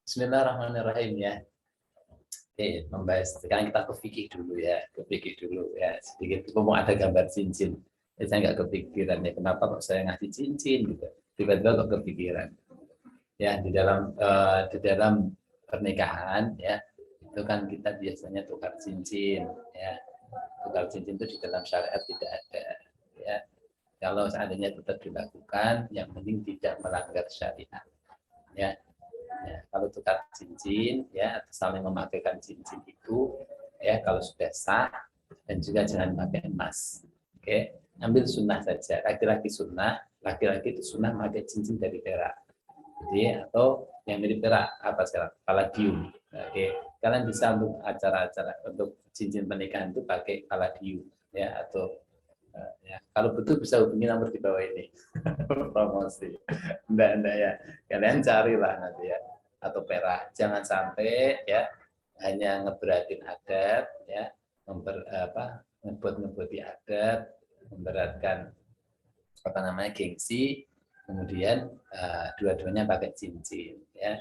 Bismillahirrahmanirrahim ya. Oke, membahas. Sekarang kita ke fikih dulu ya. Sedikit mau ada gambar cincin. Saya nggak kepikiran ya, kenapa kok saya ngasih cincin gitu. Tiba-tiba kok kepikiran. Ya, di dalam pernikahan ya, itu kan kita biasanya tukar cincin ya. Tukar cincin itu di dalam syariat tidak ada ya. Kalau seandainya tetap dilakukan, yang penting tidak melanggar syariat. Ya, kalau tukar cincin, ya saling memakaikan cincin itu, ya kalau sudah sah, dan juga jangan pakai emas. Oke, ambil sunnah saja. Laki-laki sunnah, laki-laki itu sunnah pakai cincin dari perak. Jadi atau yang mirip perak apa sekarang? Palladium. Oke, kalian bisa untuk acara-acara untuk cincin pernikahan itu pakai palladium, ya atau ya, kalau betul bisa hubungi nomor di bawah ini. Promosi. Enggak ya. Kalian carilah nanti ya. Atau perak. Jangan sampai ya hanya ngeberatin adat ya, ngebut-ngebuti adat, memberatkan gengsi, kemudian dua-duanya pakai cincin ya.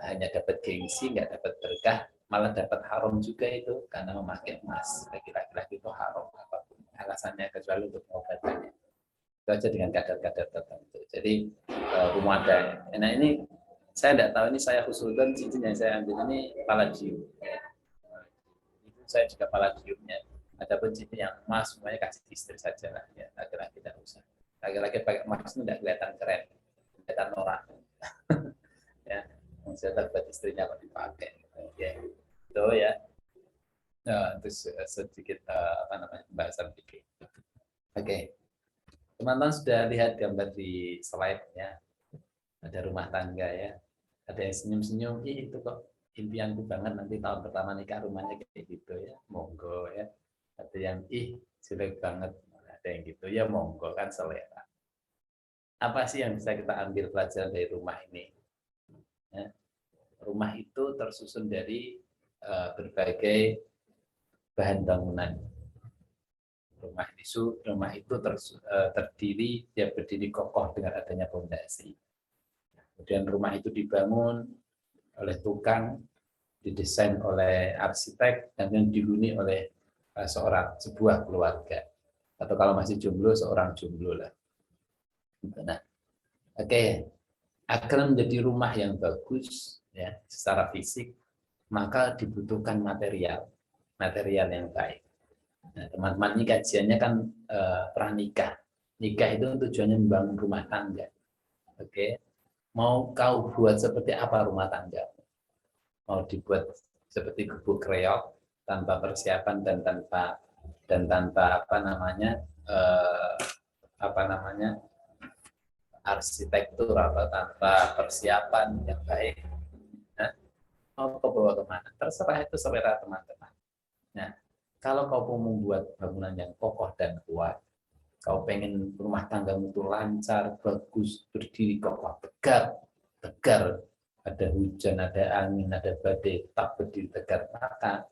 Hanya dapat gengsi, nggak dapat berkah, malah dapat haram juga itu karena memakai emas. Bagi laki-laki itu haram apapun alasannya kecuali untuk pengobatannya. Itu aja dengan kadar-kadar tertentu. Jadi rumah ada. Nah ini saya tidak tahu, ini saya khususkan cincin yang saya ambil ini palladium. Ya. Itu saya juga palladiumnya. Adapun cincin yang emas semuanya kasih istri saja lah. Ya, laki-laki tidak usah. Laki-laki pakai emas itu tidak kelihatan keren, kelihatan norak. Ya. Saya dapat istrinya kok dipakai. Oke, itu ya. Terus sedikit pembahasan fikih. Oke, teman-teman sudah lihat gambar di slide ya. Ada rumah tangga ya. Ada yang senyum-senyum, itu kok impianku banget nanti tahun pertama nikah rumahnya kayak gitu ya. Monggo ya. Ada yang jelek banget. Ada yang gitu ya, monggo kan selera. Apa sih yang bisa kita ambil pelajaran dari rumah ini? Ya. Rumah itu tersusun dari berbagai bahan bangunan. Rumah itu terdiri, dia berdiri kokoh dengan adanya fondasi. Kemudian rumah itu dibangun oleh tukang, didesain oleh arsitek, dan dihuni oleh sebuah keluarga. Atau kalau masih jomblo, seorang jomblo lah. Nah, oke. Agar menjadi rumah yang bagus ya secara fisik, maka dibutuhkan material yang baik. Nah, teman-teman ini kajiannya kan pranikah. Nikah itu tujuannya membangun rumah tangga. Oke, mau kau buat seperti apa rumah tangga? Mau dibuat seperti gubuk reok tanpa persiapan dan tanpa arsitektur atau tanpa persiapan yang baik, mau kau bawa kemana? Terserah, itu selera teman-teman. Nah, kalau kau mau membuat bangunan yang kokoh dan kuat, kau pengen rumah tanggamu itu lancar, bagus, berdiri kokoh, tegar, ada hujan, ada angin, ada badai, tetap berdiri tegar, maka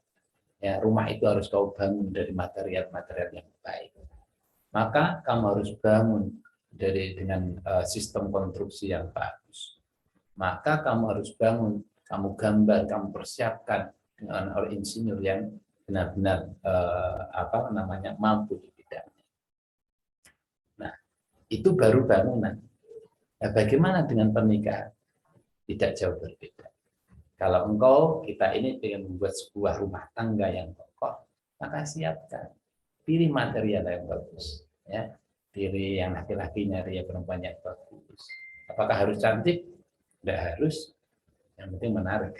ya rumah itu harus kau bangun dari material-material yang baik. Maka kamu harus bangun dengan sistem konstruksi yang bagus. Maka kamu harus bangun, kamu gambar, kamu persiapkan dengan orang insinyur yang benar-benar mampu di bidangnya. Nah, itu baru bangunan. Nah, bagaimana dengan pernikahan? Tidak jauh berbeda. Kalau kita ini ingin membuat sebuah rumah tangga yang kokoh, maka siapkan, pilih material yang bagus, ya, pilih yang laki-laki, nyari yang perempuan yang bagus. Apakah harus cantik? Tidak harus, yang penting menarik.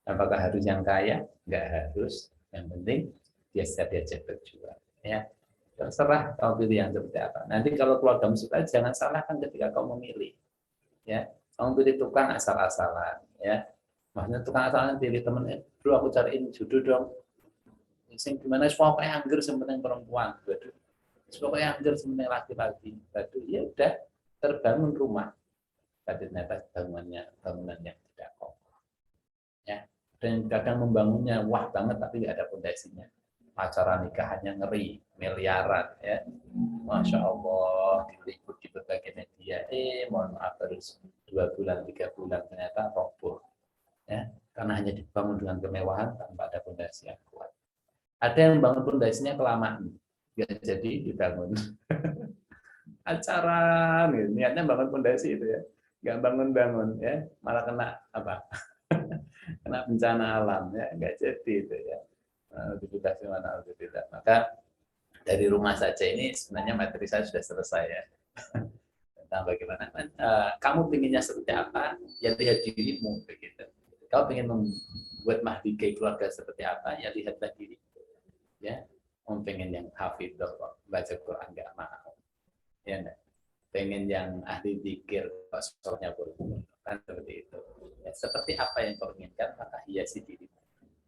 Apakah harus yang kaya? Nggak harus, yang penting dia siap diajak berjuang, ya. Terserah kau pilih yang seperti apa. Nanti kalau keluargamu suka, jangan salahkan ketika kau memilih, ya. Kamu pilih tukang asal-asalan, ya. Maksudnya tukang asalan pilih temennya, bro aku cariin jodoh dong. Sing gimana? Pokoknya angger sementing perempuan, waduh. Pokoknya angger sementing laki-laki, waduh. Ya udah, terbangun rumah, tapi ternyata bangunan yang tidak kokoh, ya. Dan kadang membangunnya wah banget, tapi nggak ada fondasinya. Acara nikahannya ngeri, miliaran, ya. Masya Allah, diliput di berbagai media. Mohon maaf, terus 2 bulan, 3 bulan ternyata roboh, ya. Karena hanya dibangun dengan kemewahan tanpa ada fondasi yang kuat. Ada yang bangun fondasinya kelamaan, nggak jadi dibangun. Acara, nih, niatnya bangun fondasi itu ya, nggak bangun-bangun, ya, malah kena apa? Kena bencana alam, ya, nggak jadi itu ya. Alhamdulillah. Maka dari rumah saja ini sebenarnya materi saya sudah selesai ya. Tentang bagaimana kamu pinginnya seperti apa, ya lihat dirimu begitu. Kau ingin membuat mahdigai keluarga seperti apa, ya lihatlah diri. Ya, pengen yang hafidh baca Quran nggak mau, ya enggak. Pengen yang ahli zikir soalnya berumur kan seperti itu. Ya, seperti apa yang kau inginkan maka hiasi diri.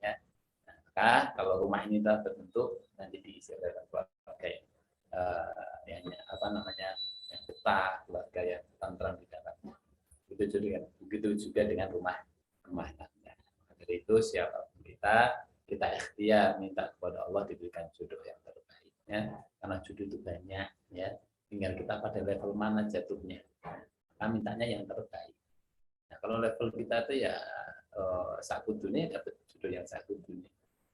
Ya. Maka kalau rumah ini telah terbentuk nanti diisi oleh keluarga yang apa namanya yang betah, keluarga yang tentram di dalamnya. Begitu juga dengan rumah tangga. Dari itu siapa kita ikhtiar minta kepada Allah diberikan jodoh yang terbaik, ya. Karena jodoh itu banyak, ya. Tinggal kita pada level mana jatuhnya. Kita mintanya yang terbaik. Nah, kalau level kita itu ya sakudune dapat jodoh yang sakudune.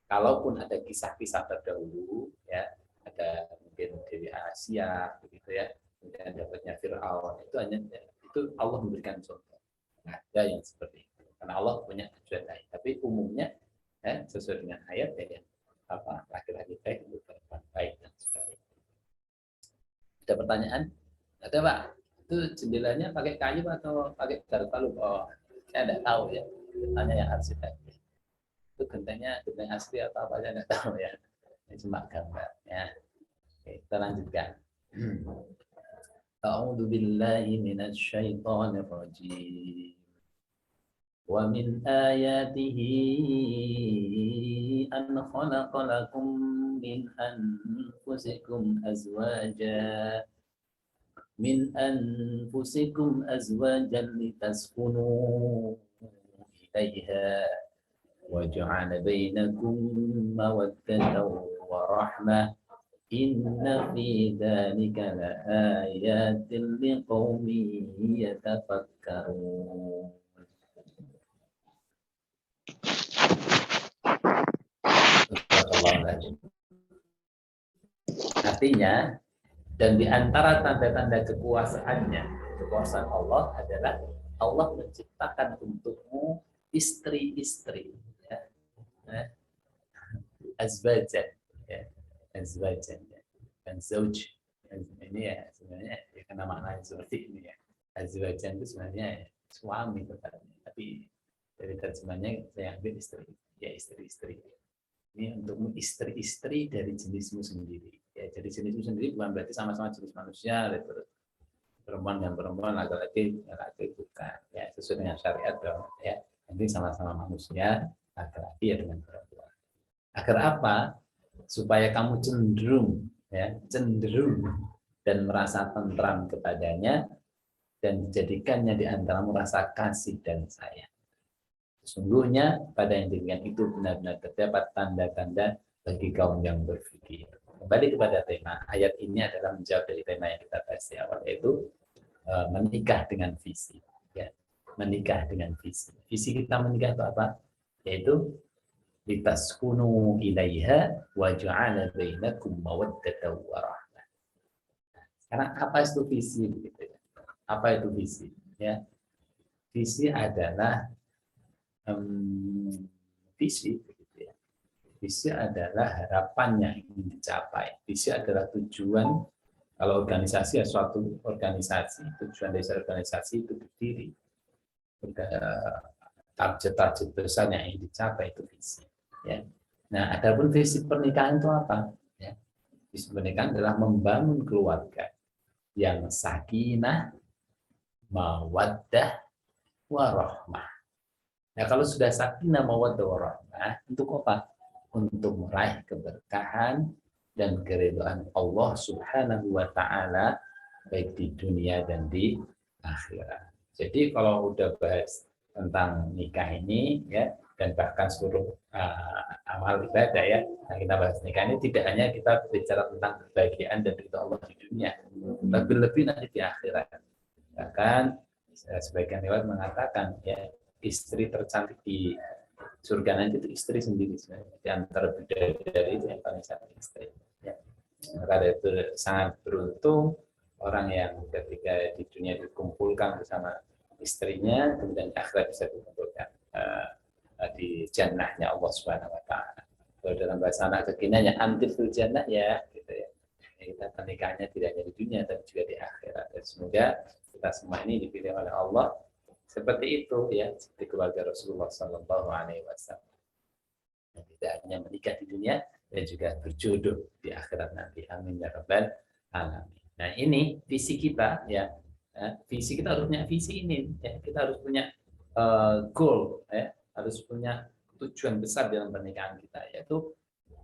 Kalaupun ada kisah-kisah terdahulu, ya, ada mungkin Dewi Asia, begitu ya, kemudian dapatnya Fir'aun, itu hanya itu Allah memberikan contoh. Ada yang seperti itu. Karena Allah punya tujuan lain. Tapi umumnya sesuai dengan ayat ya, apa laki-laki baik untuk perempuan baik dan sebagainya. Ada pertanyaan? Ada Pak? Itu jendelanya pakai kayu atau pakai garpalu? Oh, saya tidak tahu ya. Tanya yang arsitek. Itu genteng asli atau apa saya tidak tahu ya. Ini cuma gambar ya. Oke, kita lanjutkan. A'udzu billahi minasy syaithanir rajim. ومن آياته أن خلق لكم من أنفسكم أزواجا لتسكنوا إليها وجعل بينكم مودة ورحمة إن في ذلك لآيات لقوم يتفكرون. Artinya, dan di antara tanda-tanda kekuasaan Allah adalah Allah menciptakan untukmu istri-istri, ya. Azwajan, ya. Azwajan, ya. Dan zauj, ini ya sebenarnya ya, karena maknanya seperti ini ya. Azwajan itu sebenarnya suami tepatnya, tapi dari terjemahnya saya ambil istri, ya istri-istri. Ini untukmu istri-istri dari jenismu sendiri. Ya, jadi jenismu sendiri bukan berarti sama-sama jenis manusia, perempuan dan perempuan, laki-laki bukan. Ya, sesuai dengan syariat dong. Ya, nanti sama-sama manusia, laki-laki ya dengan perempuan. Agar apa? Supaya kamu cenderung dan merasa tentram kepadanya dan dijadikannya di antaramu rasa kasih dan sayang. Sesungguhnya pada yang demikian itu benar-benar terdapat tanda-tanda bagi kaum yang berpikir. Kembali kepada tema, ayat ini adalah menjawab dari tema yang kita bahas di awal, yaitu menikah dengan visi. Ya. Menikah dengan visi. Visi kita menikah itu apa? Yaitu litaskunu ilaiha wa ja'ala bainakum mawaddatan wa rahmah. Sekarang apa itu visi? Begitu ya. Apa itu visi? Ya. Visi adalah visi, begitu ya. Visi adalah harapan yang ingin dicapai. Visi adalah tujuan. Kalau organisasi ya suatu organisasi, tujuan dari organisasi itu berdiri. Target-target besar yang ingin dicapai itu visi. Ya. Nah, adapun visi pernikahan itu apa? Ya. Visi pernikahan adalah membangun keluarga yang sakinah, mawaddah, warahmah. Nah, kalau sudah sakinah, mawaddah, warahmah, untuk apa? Untuk meraih keberkahan dan keridhaan Allah Subhanahu wa taala baik di dunia dan di akhirat. Jadi kalau udah bahas tentang nikah ini ya, dan bahkan seluruh amal ibadah ya, nah kita bahas nikah ini tidak hanya kita bicara tentang kebahagiaan dan ridha Allah di dunia, lebih-lebih nanti di akhirat. Bahkan sebagian riwayat mengatakan ya, istri tercantik di surga nanti itu istri sendiri sebenarnya. Di antara bidadari itu yang paling cantik istri. Ya. Maka itu sangat beruntung orang yang ketika di dunia dikumpulkan bersama istrinya, kemudian di akhirat bisa dikumpulkan di jannahnya Allah Subhanahu Wa Taala. Kalau dalam bahasa anak kekiniannya antil fil jannah ya, gitu ya. Kita pernikahannya tidak hanya di dunia tapi juga di akhirat. Dan semoga kita semua ini dipilih oleh Allah seperti itu ya, seperti keluarga Rasulullah Sallallahu Alaihi Wasallam. Tidak hanya menikah di dunia dan juga berjodoh di akhirat nanti. Amin ya rabbal alamin. Nah ini visi kita ya, visi kita harus punya visi ini. Ya. Kita harus punya goal, ya. Harus punya tujuan besar dalam pernikahan kita, yaitu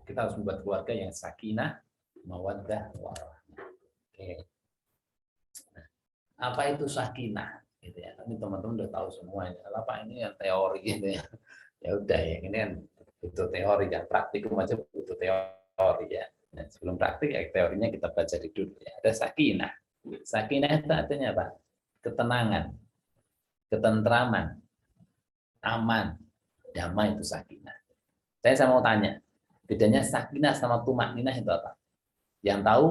kita harus membuat keluarga yang sakinah, mawaddah, warahmah. Oke. Nah, apa itu sakinah? Gitu ya. Ini teman-teman udah tahu semuanya. Apa ini yang teori gitu ya. Ya udah ya, ini kan butuh teori kan, praktikum aja butuh teori ya. Nah, sebelum praktik ya teorinya kita baca dulu ya. Ada sakinah. Sakinah itu artinya apa? Ketenangan, ketentraman, aman, damai itu sakinah. Saya mau tanya, bedanya sakinah sama tumakninah itu apa? Yang tahu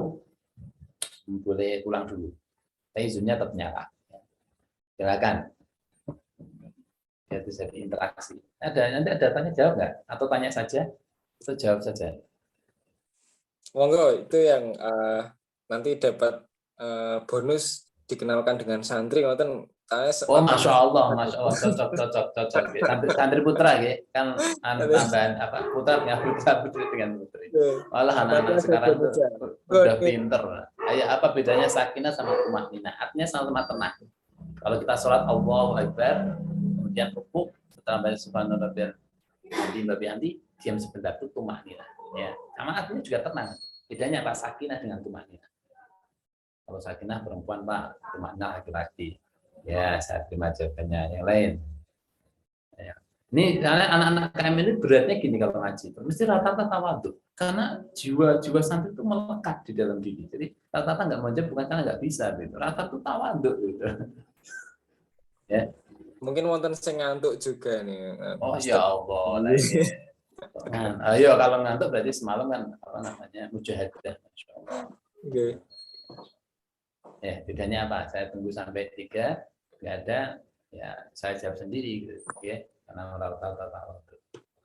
boleh pulang dulu. Tapi zoomnya tetap nyala. Silakan. Ya, bisa interaksi. Nanti ada tanya jawab nggak? Atau tanya saja? Atau jawab saja? Monggo, itu yang nanti dapat bonus dikenalkan dengan santri. Oh, masya Allah, cocok. Santri putra ya, kan tambahan apa putra ya, putra putri dengan putri. Malah anak-anak sekarang udah pinter. Kayak apa bedanya sakinah sama tumakninah? Artinya sama-sama tenang. Kalau kita sholat Allahu Akbar, kemudian rukuk, setelah baca subhanallah bihamdi, diam sebentar itu tumakninah. Ya, sama artinya juga tenang. Bedanya apa? Sakinah dengan tumakninah. Kalau sakinah perempuan Pak, tumakninah laki-laki. Ya, saya terima jawabannya. Yang lain. Ya. Ini anak-anak KM ini beratnya gini kalau ngaji, mesti rata-rata tawadhu. Karena jiwa santri itu melekat di dalam diri. Jadi rata-rata nggak mau jawab bukan karena nggak bisa, gitu. Rata-rata itu tawadhu. Gitu. Ya. Mungkin wonten sing ngantuk juga nih. Oh ya Allah. Nah, ayo kalau ngantuk berarti semalam kan apa namanya mujahadah. Oke. Ya, bedanya apa? Saya tunggu sampai 3, nggak ada, ya saya jawab sendiri, gitu, ya. Karena tahu.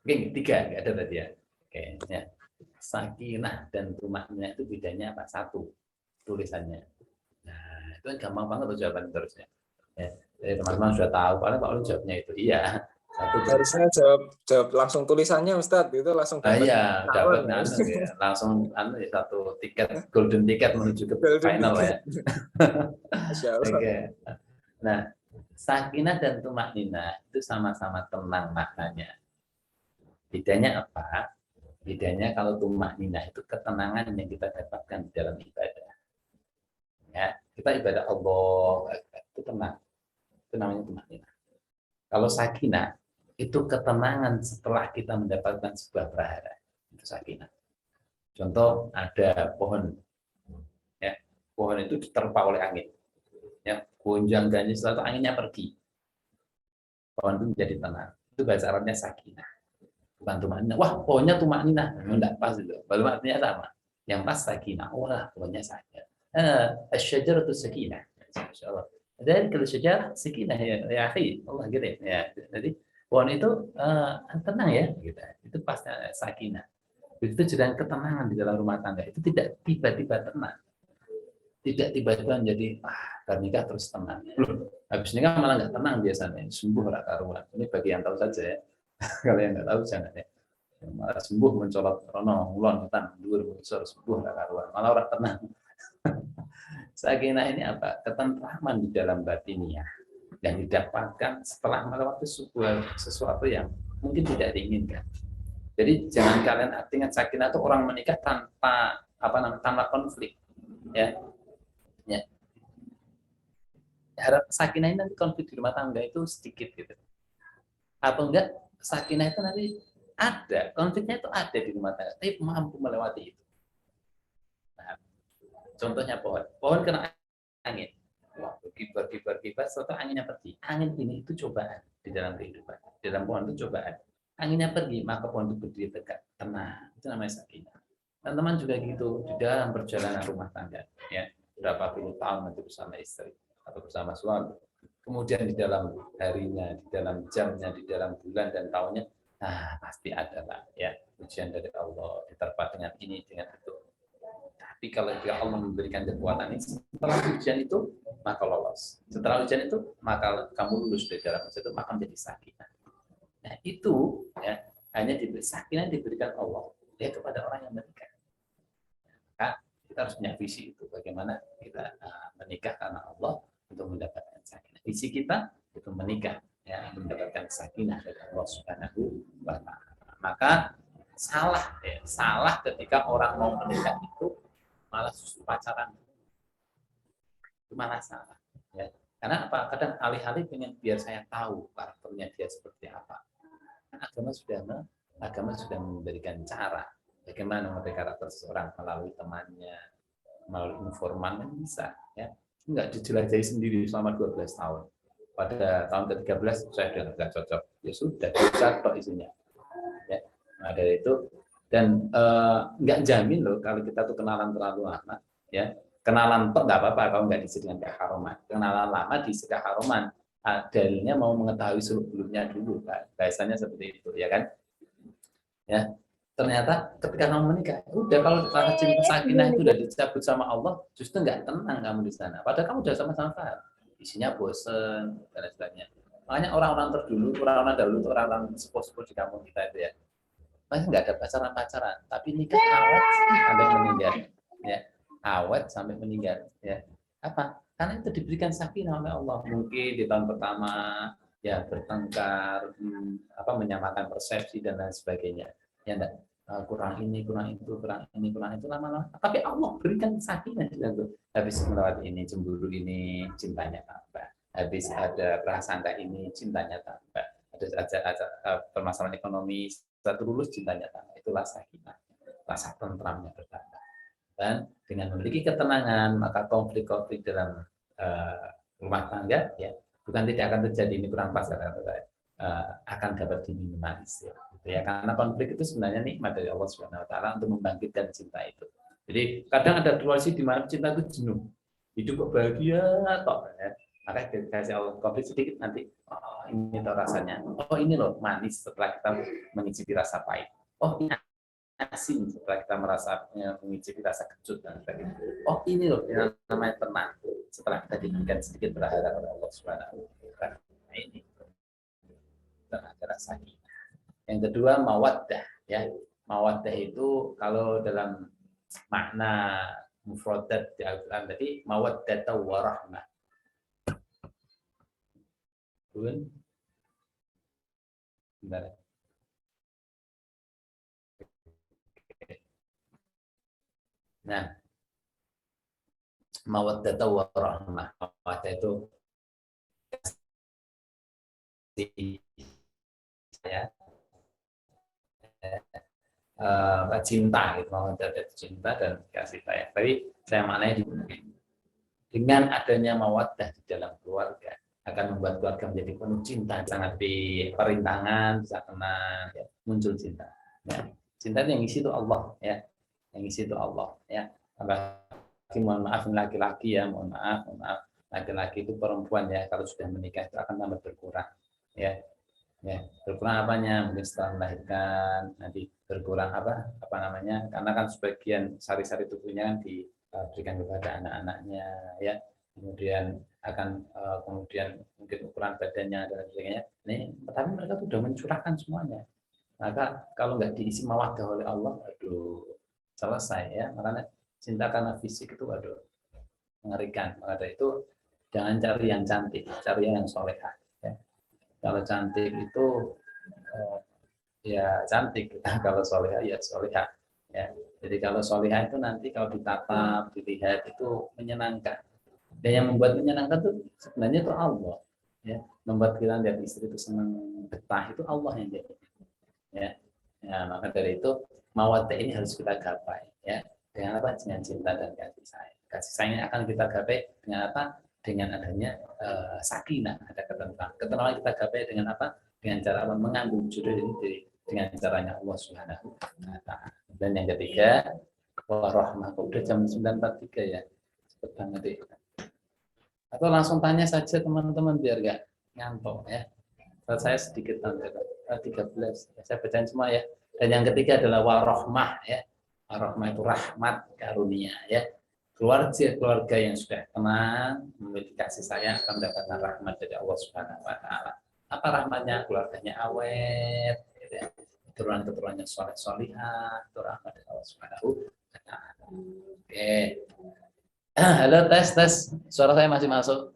Oke, 3 nggak ada berarti ya. Oke, ya. Sakinah dan tumakninah itu bedanya apa? 1 tulisannya. Nah, itu kan gampang banget tuh jawaban terusnya. Ya. Jadi teman-teman sudah tahu, paling kalau jawabnya itu iya. Harusnya jawab langsung tulisannya Ustadz, itu langsung dapat. Iya, dapat ya. Langsung ya, 1 tiket golden ticket menuju ke final ya. Oke. Nah, sakinah dan tumakninah itu sama-sama tenang maknanya. Bedanya apa? Bedanya kalau tumakninah itu ketenangan yang kita dapatkan di dalam ibadah. Ya, kita ibadah Allah itu tenang. Itu namanya tumakninah. Kalau sakinah itu ketenangan setelah kita mendapatkan sebuah prahara. Itu sakinah. Contoh ada pohon. Ya, pohon itu diterpa oleh angin. Ya, gonjang ganjing setelah itu anginnya pergi. Pohon itu menjadi tenang. Itu bahasa Arabnya sakinah. Bukan tumakninah. Wah, pohonnya tumakninah. Enggak pas itu. Baru artinya sama. Yang pas sakinah. Wah, pohonnya sakinah. Asy-syajaratu sakinah. Insyaallah. Dari kalau syajarah sakinah ya akhi. Allah gitu ya. Jadi pohon itu tenang ya, gitu. Itu pasti sakinah. Begitu juga ketenangan di dalam rumah tangga itu tidak tiba-tiba tenang, tidak tiba-tiba menjadi nikah terus tenang. Loh, habis nikah malah nggak tenang biasanya, sembuh lah karuan. Ini bagi yang tahu saja ya. Kalau yang nggak tahu jangan ya. Malah sembuh mencolot rono ulon hutan dhuwur muncul sembuh lah karuan. Malah orang tenang. Sakinah ini apa? Ketentraman di dalam batiniah yang didapatkan setelah melewati sesuatu yang mungkin tidak diinginkan. Jadi jangan kalian artikan sakinah itu orang menikah tanpa tanpa konflik, ya. Harap sakinah ini nanti konflik di rumah tangga itu sedikit gitu, atau enggak sakinah itu nanti ada konfliknya itu ada di rumah tangga, tapi mampu melewati itu. Nah, contohnya pohon kena angin, kibar, setelah anginnya pergi, angin ini itu cobaan di dalam kehidupan, di dalam pohon itu cobaan. Anginnya pergi, maka pohon itu berdiri tegak, tenang. Itu namanya sakinah. Teman-teman juga gitu di dalam perjalanan rumah tangga, ya berapa puluh tahun nanti bersama istri atau bersama suami. Kemudian di dalam harinya, di dalam jamnya, di dalam bulan dan tahunnya, pasti adalah ya ujian dari Allah diterpa dengan ini dengan itu. Tapi kalau Allah memberikan kekuatan ini, setelah ujian itu maka lolos. Setelah ujian itu maka kamu lulus dari dalam ujian itu, maka menjadi sakinah. Nah itu ya hanya sakinah diberikan Allah ya kepada orang yang menikah. Maka kita harus punya visi itu bagaimana kita menikah karena Allah untuk mendapatkan sakinah. Visi kita itu menikah ya mendapatkan sakinah dari Allah Subhanahu wa Ta'ala. Maka salah ketika orang mau menikah itu malah justru pacaran. Itu malah salah ya. Karena apa? Kadang alih-alih pengen biar saya tahu karakternya dia seperti apa. Agama sudah memberikan cara bagaimana mengetahui karakter seseorang melalui temannya, melalui informan bisa ya. Enggak dijelajahi sendiri selama 12 tahun. Pada tahun ke-13 saya sudah nggak cocok. Ya sudah, cocok isinya. Ya. Nah, dari itu dan nggak jamin loh kalau kita tuh kenalan terlalu lama ya. Kenalan kok nggak apa-apa kalau nggak diisi dengan keharuman. Kenalan lama diisi keharuman. Dalilnya mau mengetahui sebelumnya dulu, kan? Biasanya seperti itu, ya kan? Ya, ternyata ketika kamu menikah, udah kalau rasa cinta sakinah itu udah dicabut sama Allah, justru nggak tenang kamu di sana. Padahal kamu udah sama-sama paham, isinya bosen dan sebagainya. Makanya orang-orang terdulu, orang-orang dahulu, orang-orang sepuh-sepuh di kampung kita itu ya, masih nggak ada pacaran-pacaran, tapi nikah awet sampai meninggal, ya, awet sampai meninggal, ya. Apa? Karena itu diberikan sakinah oleh Allah. Mungkin di tahun pertama ya bertengkar, menyamakan persepsi dan lain sebagainya. Ya enggak, kurang ini, kurang itu, kurang ini, kurang itu lama-lama. Tapi Allah berikan sakinah gitu. Habis melewati ini, cemburu ini, cintanya tambah. Habis ada prasangka ini, cintanya tambah. Ada permasalahan ekonomi, satu lulus cintanya tambah. Itulah sakinah. Rasa tentramnya bertambah. Dan dengan memiliki ketenangan maka konflik-konflik dalam rumah tangga ya bukan tidak akan terjadi, ini kurang pas akan dapat diminimalisir gitu ya, karena konflik itu sebenarnya nikmat dari Allah Subhanahu wa Ta'ala untuk membangkitkan cinta itu. Jadi kadang ada situasi di mana cinta itu jenuh, hidup kok bahagia toh ya. Maka kasih Allah konflik sedikit nanti, oh ini toh rasanya, oh ini loh manis setelah kita mencicipi rasa pahit, oh ini asin setelah kita mengicip rasa kecut dan sebagainya. Oh ini loh yang namanya tenang setelah kita diberikan sedikit berharap oleh Allah Subhanahu wa Ta'ala. Nah ini ada rasanya. Yang kedua mawaddah ya. Mawaddah itu kalau dalam makna mufradat di Al-Qur'an tadi mawaddah wa rahmah. Benar. Nah, mawaddah wa rahmah. Mawaddah itu ya cinta gitu, mawaddah itu cinta dan kasih sayang. Tapi saya maknanya dengan adanya mawaddah di dalam keluarga akan membuat keluarga menjadi penuh cinta, sangat di perintangan bisa tenang, ya, muncul cinta. Ya. Cinta yang isi itu Allah ya. Yang isi itu Allah ya. Apalagi mohon maaf laki-laki ya, mohon maaf laki-laki itu perempuan ya, kalau sudah menikah itu akan tambah berkurang ya. Ya, berkurang apanya? Mungkin setelah melahirkan nanti berkurang apa namanya? Karena kan sebagian sari-sari tubuhnya kan diberikan kepada anak-anaknya, ya. Kemudian akan kemudian mungkin ukuran badannya dan sebagainya. Ini, tapi mereka sudah mencurahkan semuanya. Maka kalau nggak diisi mawaddah oleh Allah, aduh, selesai ya. Makanya cinta karena fisik itu, aduh, mengerikan. Maka dari itu jangan cari yang cantik, cari yang solehah. Ya. Kalau cantik itu ya cantik, kalau solehah ya solehah. Ya. Jadi kalau solehah itu nanti kalau ditatap, dilihat itu menyenangkan. Dan yang membuat menyenangkan itu sebenarnya itu Allah. Ya. Membuat kita lihat istri itu senang betah itu Allah yang jadi. Ya. Ya, maka dari itu mawaddah ini harus kita gapai. Ya. Dengan apa? Dengan cinta dan kasih sayang. Kasih sayangnya akan kita gapai dengan apa? Dengan adanya sakinah, ada ketentraman. Ketentraman kita gapai dengan apa? Dengan cara mengambil judul ini dengan caranya Allah Subhanahu wa taala. Dan yang ketiga, warahmah. Udah jam 9.43 ya. Cepet banget deh. Atau langsung tanya saja teman-teman biar nggak ngantuk ya. Saya sedikit tanda 13. Saya bacain semua ya. Dan yang ketiga adalah warahmah ya. Warahmah itu rahmat karunia ya. Keluarga yang sudah tenang, memiliki kasih sayang akan mendapatkan rahmat dari Allah Subhanahu wa taala. Apa rahmatnya? Keluarganya awet, gitu ya. Keturunan-keturunannya soleh-solihah, itu rahmat dari Allah Subhanahu wa taala. Oke. Halo, tes. Suara saya masih masuk.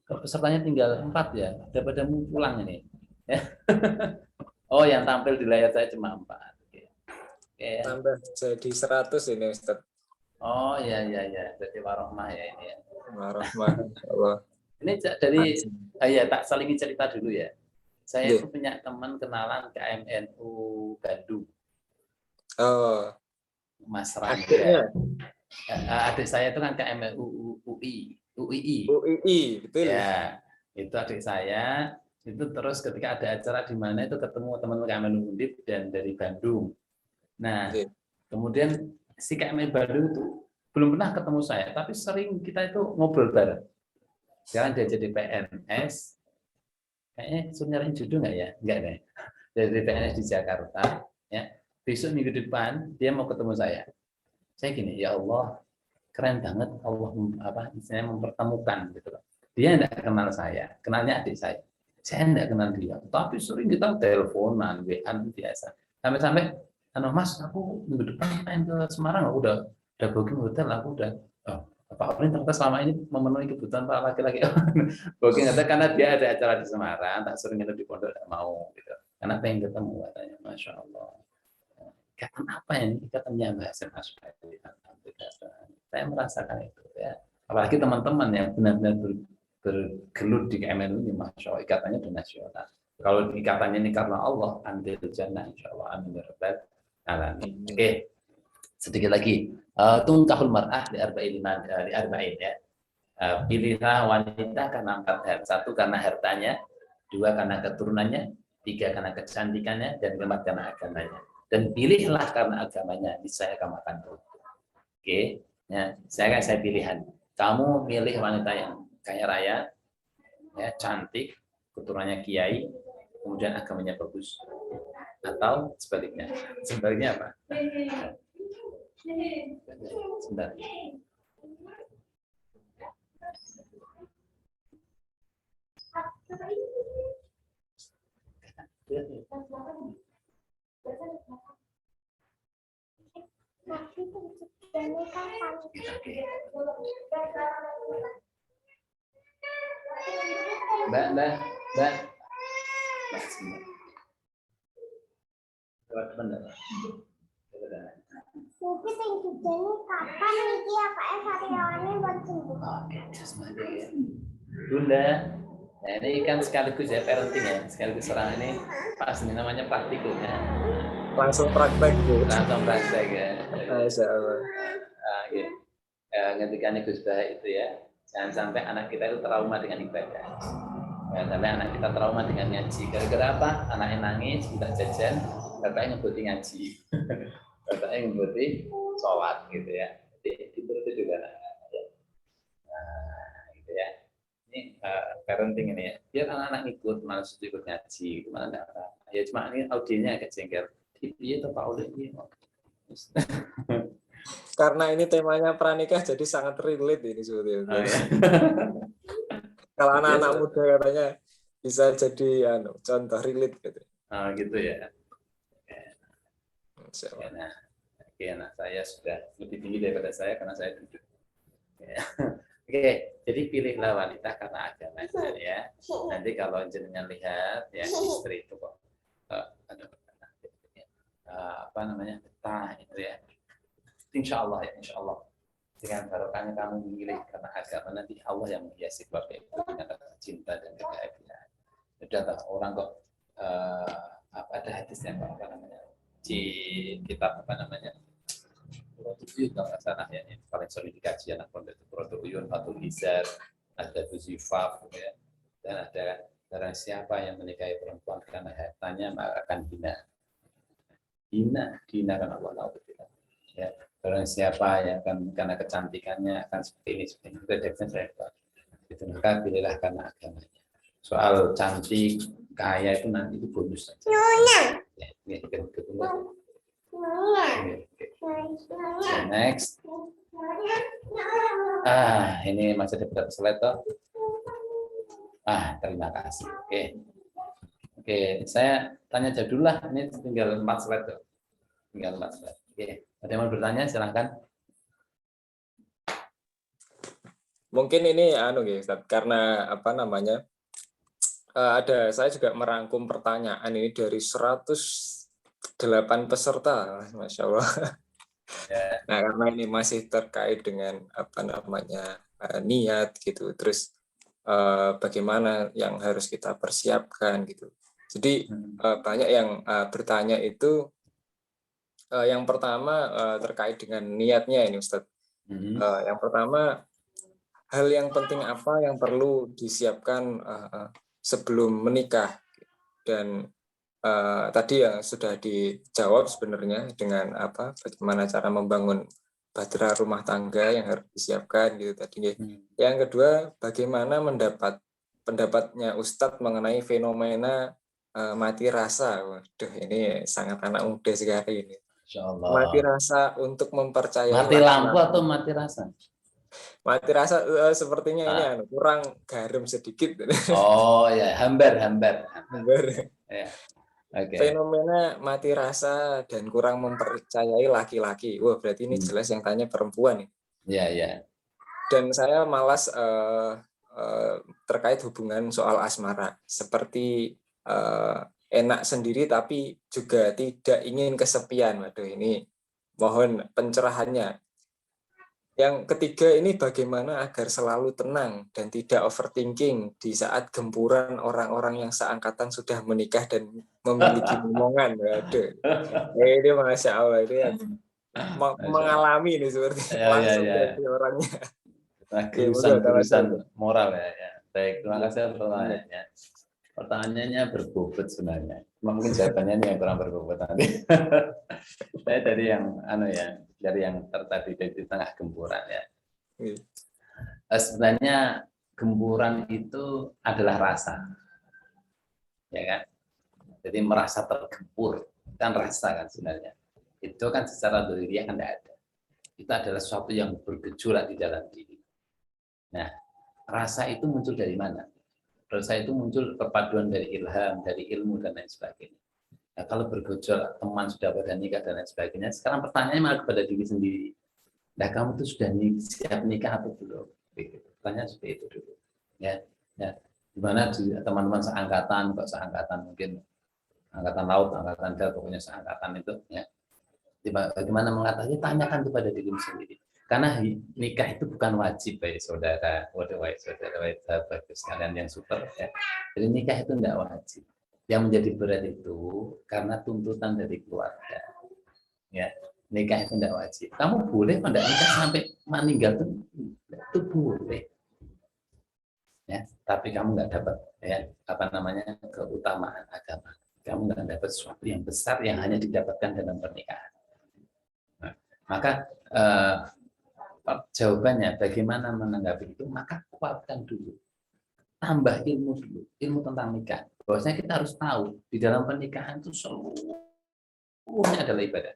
Pesertanya tinggal 4 ya. Daripada mau pulang ini. Ya. Oh, yang tampil di layar saya cuma 4. Oke. Tambah jadi 100 ini Ustaz. Oh ya. Jadi warahmah ya ini ya. Warahmah, Allah. Ini dari ya tak salingi cerita dulu ya. Saya itu punya teman kenalan KMNU Bandung. Oh. Mas Rangga. Adik saya itu kan KMNU UII, betul. Ya, itu adik saya. Itu terus ketika ada acara di mana itu ketemu teman-teman KMNU Undip dan dari Bandung. Nah, kemudian si KMNU Bandung itu belum pernah ketemu saya, tapi sering kita itu ngobrol bareng. Sekarang dia jadi PNS, kayaknya suruh nyariin jodoh nggak ya? Enggak deh. Jadi PNS di Jakarta, ya. Besok minggu depan dia mau ketemu saya. Saya gini, ya Allah, keren banget Allah istilahnya mempertemukan gitu loh. Dia enggak kenal saya, kenalnya adik saya. Saya enggak kenal dia, tapi sering kita teleponan, WA biasa. Sampai-sampai, Mas, aku minggu depan main ke Semarang, aku udah booking hotel, aku udah Pak Olin ternyata selama ini memenuhi kebutuhan para laki-laki. Booking hotel karena dia ada acara di Semarang, tak sering itu di pondok, tidak mau gitu. Karena pengen ketemu katanya, Masya Allah. Ikatan apa ini? Ikatannya bahasa Masya. Saya merasakan itu ya. Apalagi teman-teman yang benar-benar bergelut di KMNU ini, Masya Allah, ikatannya sudah nasional. Kalau ikatannya ini karena Allah, andil jannah, insya Allah, amin ya rabbal alamin. Oke, sedikit lagi. Tungkahul mar'ah di arba'in ya. Pilihlah wanita karena 4 hal. 1 karena hartanya, 2 karena keturunannya, 3 karena kecantikannya, dan 4 karena agamanya. Dan pilihlah karena agamanya, niscaya kamu akan beruntung. Oke, ya, saya pilihan. Kamu milih wanita yang kaya raya, ya, cantik, keturunannya kiai, kemudian agamanya bagus. Atau sebaliknya. Sebaliknya apa? Sebentar. Mbak. Bunda, nah ini kan sekaligus ya parenting ya, sekaligus orang ini pas ini namanya praktikum ya. Langsung praktek Bu. Langsung praktek ya. Masya Allah. Ya. Ketika Gus Bahak itu ya, jangan sampai anak kita itu trauma dengan ibadah. Jangan sampai anak kita trauma dengan ngaji. Gara-gara apa? Anaknya nangis, minta jajan, bapaknya ngebuti ngaji. Bapaknya ngebuti sholat gitu ya. Jadi itu juga anak-anak ya. Nah, gitu ya. Ini parenting ini ya, biar anak-anak ikut, malah ikut ngaji, malah enggak apa. Ya cuma ini audionya agak jengkel. Iya tuh Pak Udah ini. Karena ini temanya pranikah jadi sangat relate ini sebetulnya. Oh, ya. Kalau anak-anak muda katanya bisa jadi contoh relate gitu. Oh, gitu ya. Insya Allah. Nah, oke, anak saya sudah lebih tinggi daripada saya karena saya duduk. Ya. Oke, jadi pilihlah wanita karena agamanya ya. Nanti kalau jenengan lihat ya istri itu kok apa namanya betah itu ya. Insya Allah ya, insya Allah dengan barokahnya kamu memilih karena agama, nanti Allah yang menghiasi keluarga itu dengan cinta dan kebahagiaan. Sudah orang kok ada hadisnya apa namanya di kitab apa namanya Uyun kalau salah ya, yang paling sering dikaji anak pondok itu Uyun, Fatul Hizar, ada Tuzifaf ya, dan ada barang siapa yang menikahi perempuan karena hartanya maka akan hina karena Allah tidak ya. Barang siapa yang akan karena kecantikannya akan seperti ini redaksinya saya itu, maka pilihlah karena agamanya. Soal cantik kaya itu nanti itu bonus saja ya, ketemu. Next. Ini masih ada beberapa slide toh. Terima kasih. Oke, saya tanya aja dulu lah. Ini tinggal 4 slide toh. Tinggal 4 slide. Oke, ada yang mau bertanya silahkan. Mungkin ini Ustaz, karena apa namanya? Saya juga merangkum pertanyaan ini dari 108 peserta, Masya Allah. Ya. Nah, karena ini masih terkait dengan apa namanya niat gitu, terus bagaimana yang harus kita persiapkan gitu. Jadi banyak yang bertanya itu, yang pertama terkait dengan niatnya ini Ustaz. Yang pertama, hal yang penting apa yang perlu disiapkan sebelum menikah, dan tadi yang sudah dijawab sebenarnya dengan bagaimana cara membangun bahtera rumah tangga yang harus disiapkan gitu tadi. Yang kedua, bagaimana pendapatnya Ustadz mengenai fenomena mati rasa. Waduh, ini sangat anak muda sekali ini. Mati rasa untuk mempercayai. Mati lampu atau mati rasa? Mati rasa sepertinya ini kurang garam sedikit. Oh ya, hambar. Ya. Okay. Fenomena mati rasa dan kurang mempercayai laki-laki. Wah, berarti ini jelas yang tanya perempuan nih. Iya. Dan saya malas terkait hubungan soal asmara. Seperti enak sendiri tapi juga tidak ingin kesepian. Waduh, ini mohon pencerahannya. Yang ketiga ini bagaimana agar selalu tenang dan tidak overthinking di saat gempuran orang-orang yang seangkatan sudah menikah dan memiliki momongan. Waduh, ini Masya Allah, ini yang mengalami ini seperti langsung dari orangnya. Urusan moral ya. Baik, terima kasih pertanyaannya. Pertanyaannya berbobot sebenarnya. Mungkin jawabannya ini yang kurang berbobot tadi. Saya dari yang dari yang tertadi di tengah gempuran ya. Sebenarnya gempuran itu adalah rasa, ya kan? Jadi merasa tergempur kan rasa kan sebenarnya. Itu kan secara dirinya kan tidak ada. Itu adalah sesuatu yang bergejolak di dalam diri. Nah, rasa itu muncul dari mana? Rasa itu muncul perpaduan dari ilham, dari ilmu dan lain sebagainya. Nah, kalau bergejolak, teman sudah pada nikah dan lain sebagainya, sekarang pertanyaannya malah kepada diri sendiri. Nah, kamu tuh sudah siap nikah atau belum? Pertanyaan seperti itu dulu. Ya. Gimana teman-teman seangkatan, kok seangkatan mungkin angkatan laut, angkatan darat, pokoknya seangkatan itu, ya. Bagaimana mengatasi? Tanyakan kepada diri sendiri. Karena nikah itu bukan wajib, saudara. Saudara sekalian yang super. Ya. Jadi nikah itu tidak wajib. Yang menjadi berat itu karena tuntutan dari keluarga. Ya, nikah itu tidak wajib. Kamu boleh pada nikah sampai meninggal itu boleh. Ya, tapi kamu nggak dapat keutamaan agama. Kamu nggak dapat sesuatu yang besar yang hanya didapatkan dalam pernikahan. Nah, maka jawabannya bagaimana menanggapi itu? Maka kuatkan dulu tambah ilmu dulu, ilmu tentang nikah. Bahwasanya kita harus tahu di dalam pernikahan itu seluruhnya adalah ibadah.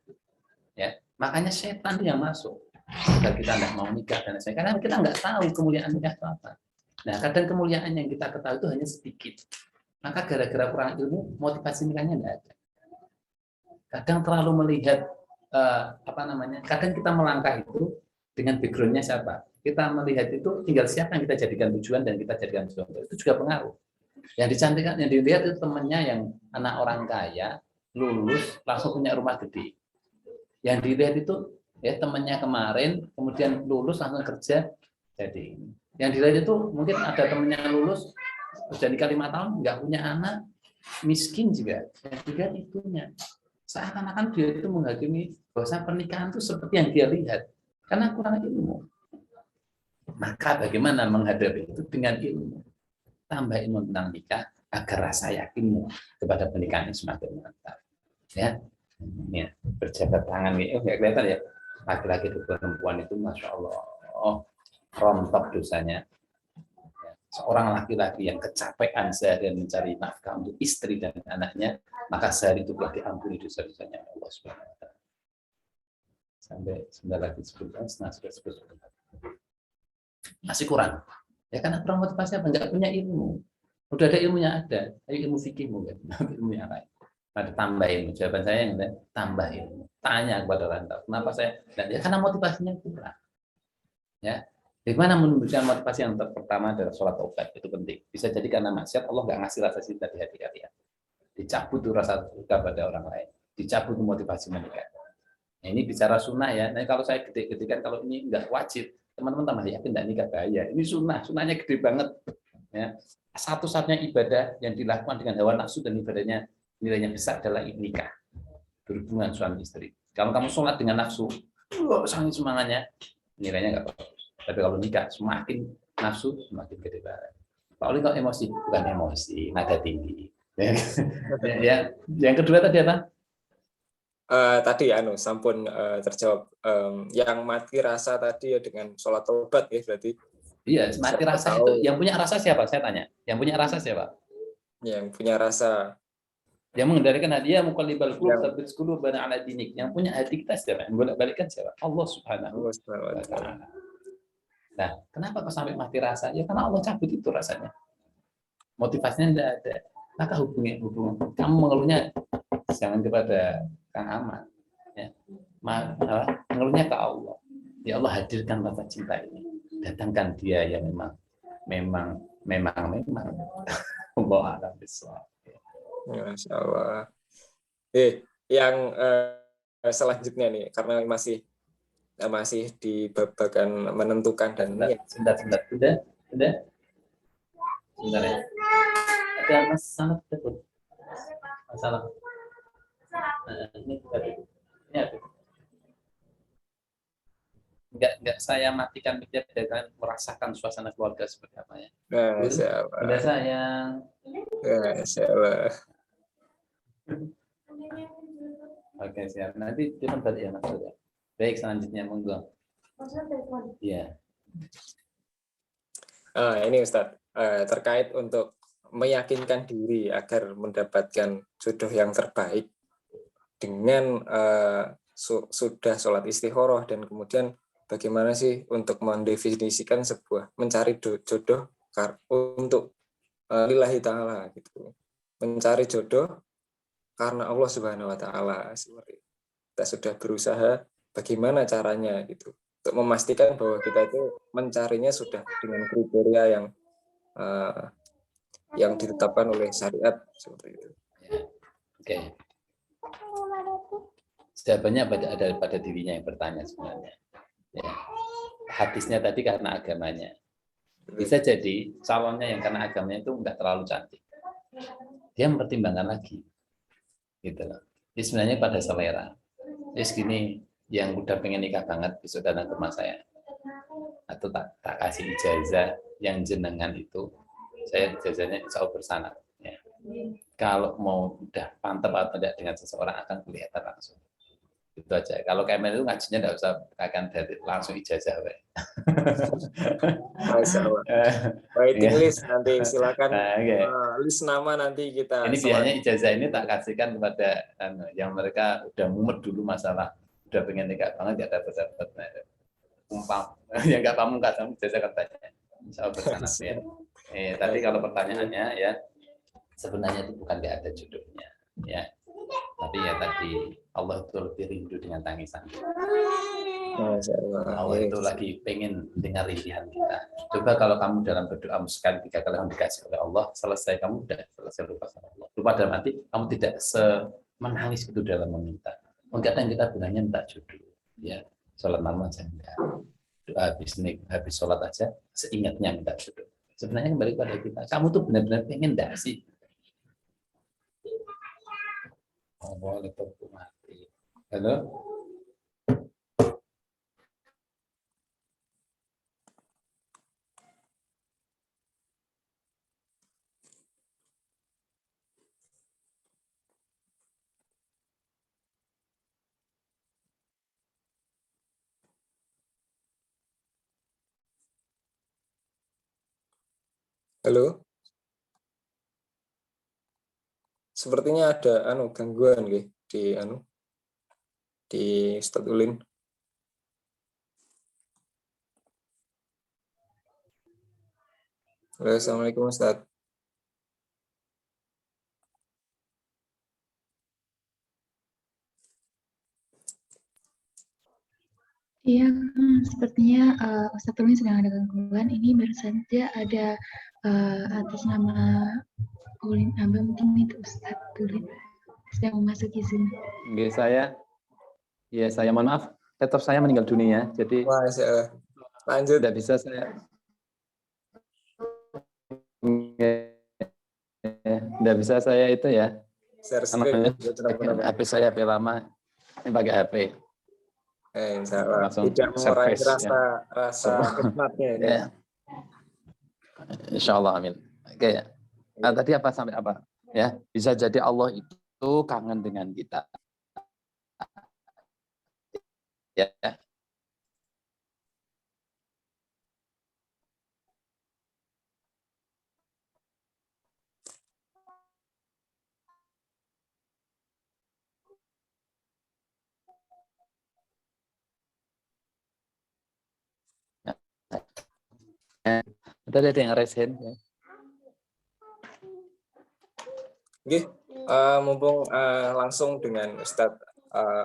Ya, makanya setan itu yang masuk agar kita tidak mau nikah dan sebagainya. Karena kita nggak tahu kemuliaan nikah itu apa. Nah, kadang kemuliaan yang kita ketahui itu hanya sedikit. Maka gara-gara kurang ilmu, motivasi nikahnya tidak ada. Kadang terlalu melihat kadang kita melangkah itu dengan backgroundnya siapa. Kita melihat itu tinggal siapa yang kita jadikan tujuan dan kita jadikan contoh. Itu juga pengaruh. Yang dicantikan, yang dilihat itu temannya yang anak orang kaya, lulus, langsung punya rumah gede. Yang dilihat itu ya temannya kemarin, kemudian lulus langsung kerja. Jadi yang dilihat itu mungkin ada temannya lulus, kerja nikah 5 tahun, nggak punya anak, miskin juga. Yang dilihat itunya. Seakan-akan dia itu menghakimi bahwa pernikahan itu seperti yang dia lihat. Karena kurang ilmu. Maka bagaimana menghadapi itu dengan ilmu? Tambah ilmu tentang nikah agar rasa yakinmu kepada pernikahan semakin mantap. Ya, ini berjabat tangan ini nggak kelihatan ya. Laki-laki dan perempuan itu masya Allah, rontok dosanya. Seorang laki-laki yang kecapean seharian mencari nafkah untuk istri dan anaknya, maka sehari itu telah diampuni dosa-dosanya Allah Subhanahu wa taala. Sampai sebentar lagi sebutkan masih kurang. Ya karena kurang motivasi apa? Enggak punya ilmu. Udah ada ilmunya ada, tapi ilmu fikihmu kan, ilmu yang lain. Ada tambah ilmu. Jawaban saya yang tambah ilmu. Tanya kepada rantau, kenapa saya? Ya karena motivasinya kurang. Ya. Bagaimana menunjukkan motivasi yang pertama adalah sholat taubat, itu penting. Bisa jadi karena maksiat Allah nggak ngasih rasa cinta di hati kalian. Dicabut tuh rasa suka pada orang lain, dicabut motivasi menikah. Nah, ini bicara sunnah ya. Nah kalau saya gede-gedekan kalau ini nggak wajib, teman-teman tambah yakin nggak nikah bahaya. Ini sunnah, sunnahnya gede banget. Ya. Satu-satunya ibadah yang dilakukan dengan hawa nafsu dan ibadahnya nilainya besar adalah nikah, berhubungan suami istri. Kalau kamu sholat dengan nafsu, sangat semangatnya, nilainya nggak bagus. Tapi kalau nikah semakin nafsu semakin gede banget. Pak Oli kalau emosi bukan emosi, nada tinggi. Ya, yang kedua tadi apa? Tadi sampun terjawab. Yang mati rasa tadi ya dengan sholat taubat ya berarti. Iya, mati rasa itu. Yang punya rasa siapa? Saya tanya. Yang punya rasa siapa? Yang punya rasa. Yang mengendalikan hadiah muqallibal qulub tsabbit qulubana ala dinik. Yang punya hati kita siapa? Yang bolak-balikkan siapa? Allah Subhanahu wa taala. Nah, kenapa kok sampai mati rasa? Ya karena Allah cabut itu rasanya. Motivasinya tidak ada. Maka hubungan. Kamu mengeluhnya jangan kepada Kang Ahmad. Ya. Mengeluhnya ke Allah. Ya Allah hadirkan rasa cinta ini. Datangkan dia yang memang. Allah a'lam bishawab. Masya Allah. Yang selanjutnya nih, karena masih di babagan menentukan dan sebentar. Sudah. Sebentar ya. Ada masalah. Ini enggak saya matikan mikir dan merasakan suasana keluarga seperti apa ya. Sudah sayang. Masya Allah. Oke, siap. Nanti telepon tadi ya Mas. Baik, selanjutnya monggo. Iya. Ini Ustadz, terkait untuk meyakinkan diri agar mendapatkan jodoh yang terbaik dengan sudah sholat istikharah dan kemudian bagaimana sih untuk mendefinisikan mencari jodoh untuk lillahi ta'ala gitu. Mencari jodoh karena Allah Subhanahu wa taala seperti kita sudah berusaha bagaimana caranya gitu untuk memastikan bahwa kita itu mencarinya sudah dengan kriteria yang ditetapkan oleh syariat seperti itu. Oke. Jawabannya ada pada dirinya yang bertanya sebenarnya. Ya. Hadisnya tadi karena agamanya. Bisa jadi calonnya yang karena agamanya itu enggak terlalu cantik. Dia mempertimbangkan lagi. Gitu loh. Jadi sebenarnya pada selera. Jadi gini, yang udah pengen nikah banget besok datang ke rumah saya. Atau tak kasih ijazah yang jenengan itu, saya ijazahnya insya Allah bersanad. Ya. Kalau mau udah mantap atau tidak dengan seseorang akan kelihatan langsung. Itu aja. Kalau Kemen itu ngajinya nggak usah akan dari langsung ijazah. Masya Allah. Waiting list nanti silakan Nah, okay. List nama nanti kita. Ini biasanya ijazah ini tak kasihkan kepada yang mereka udah mumet dulu masalah, udah pengen nikah banget nggak dapat. Yang nggak pamungkas kamu ijazah katanya. Insya Allah bersanak ya. Tapi kalau pertanyaannya ya sebenarnya itu bukan nggak ada jodohnya ya. Tapi ya tadi Allah itu lebih rindu dengan tangisan kita. Allah itu lagi pengen dengar rintihan kita. Coba kalau kamu dalam berdoa sekali 3 kali kamu dikasih oleh Allah, selesai kamu sudah selesai lupa sama Allah. Lupa dalam arti kamu tidak menangis itu dalam meminta. Kadang kita bilangnya minta jodoh, ya sholat malam aja enggak. Doa habis sholat aja seingatnya minta jodoh. Sebenarnya kembali pada kita. Kamu tuh benar-benar pengen enggak sih? Oh, boleh mati. Halo. Halo. Sepertinya ada gangguan di Ustadz Ulin. Halo, Assalamualaikum Ustadz. Iya, sepertinya Ustadz Ulin sedang ada gangguan. Ini baru saja ada atas nama Ulin Abang, mungkin itu Ustadz Ulin sedang memasuki Zoom. Oke, saya mohon maaf, laptop saya meninggal dunia, jadi lanjut. Tidak bisa saya. Tidak bisa saya itu ya. HP saya HP lama, ini pakai HP. Tidak mengurangi rasa khidmatnya ini. Ya. Insya Allah, amin. Oke. Nah, tadi apa sampai apa? Ya, bisa jadi Allah itu kangen dengan kita. Ya. Tadi ada yang raise hand ya. Oke, mumpung langsung dengan Ustadz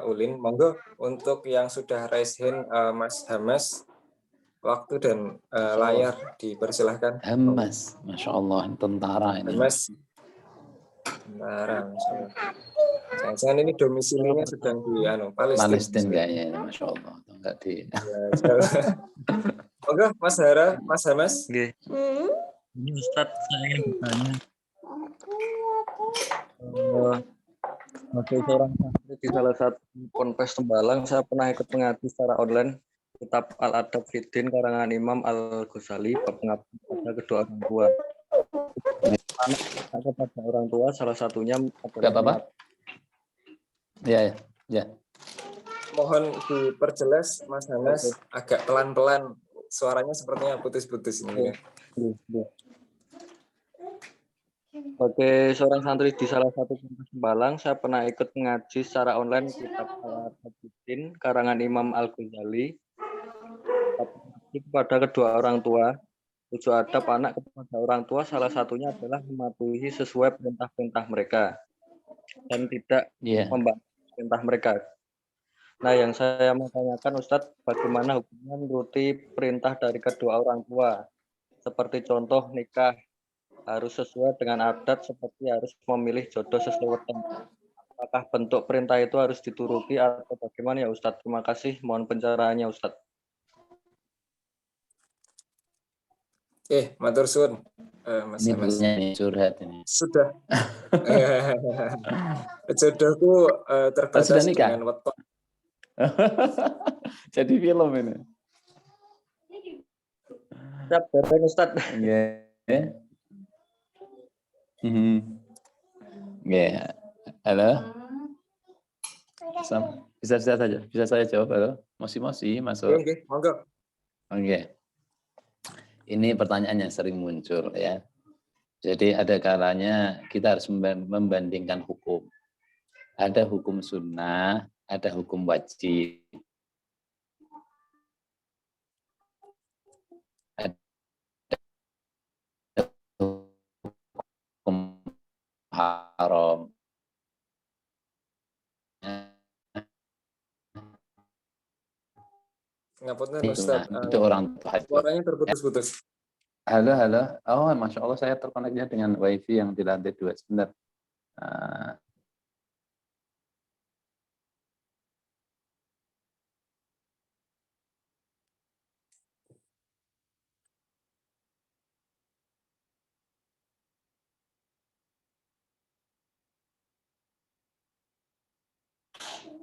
Ulin, monggo untuk yang sudah raise hand Mas Hamas, waktu dan layar dipersilahkan. Hamas, Masya Allah, tentara ini. Hamas, tentara, Masya Allah. Jangan ini domisilinya sedang di Palestina kayaknya, Masya Allah. Enggak di. Monggo, Mas Hamas. Oke. Ini Ustadz, saya ingin bertanya. Sebagai seorang santri di salah satu ponpes Tembalang, saya pernah ikut mengaji secara online kitab Al-Adab Fiddin karangan Imam Al-Ghazali bab pengabdian pada kedua orang tua. Kepada orang tua salah satunya apa? Ya. Mohon diperjelas Mas Hamas, agak pelan-pelan, suaranya sepertinya putus-putus ini. Sebagai seorang santri di salah satu ponpes Tembalang, saya pernah ikut mengaji secara online kitab Al-Adab Fiddin karangan Imam Al-Ghazali kepada kedua orang tua. Tujuh adab anak kepada orang tua salah satunya adalah mematuhi sesuai perintah-perintah mereka dan tidak membangkang perintah mereka. Nah, yang saya mau tanyakan Ustadz, bagaimana hukumnya menuruti perintah dari kedua orang tua? Seperti contoh nikah harus sesuai dengan adat, seperti harus memilih jodoh sesuai tempat. Apakah bentuk perintah itu harus dituruti atau bagaimana ya Ustadz? Terima kasih, mohon pencerahannya Ustadz. Matur suwun, Mas Hamas. Ini curhat ini. Sudah. Jodohku terbatas dengan weton. Jadi film ini. Siap, betul Ustadz. Halo. Bisa saya jawab, halo? Mosi masuk. Oke, monggo. Oke. Ini pertanyaan yang sering muncul ya. Jadi ada kalanya kita harus membandingkan hukum. Ada hukum sunnah, ada hukum wajib. Ada hukum haram. Ngapunten Ustaz. Itu orang tua. Suaranya terputus-putus. Halo. Oh, Masya Allah saya terkoneknya dengan wifi yang di lantai 2. Sebentar.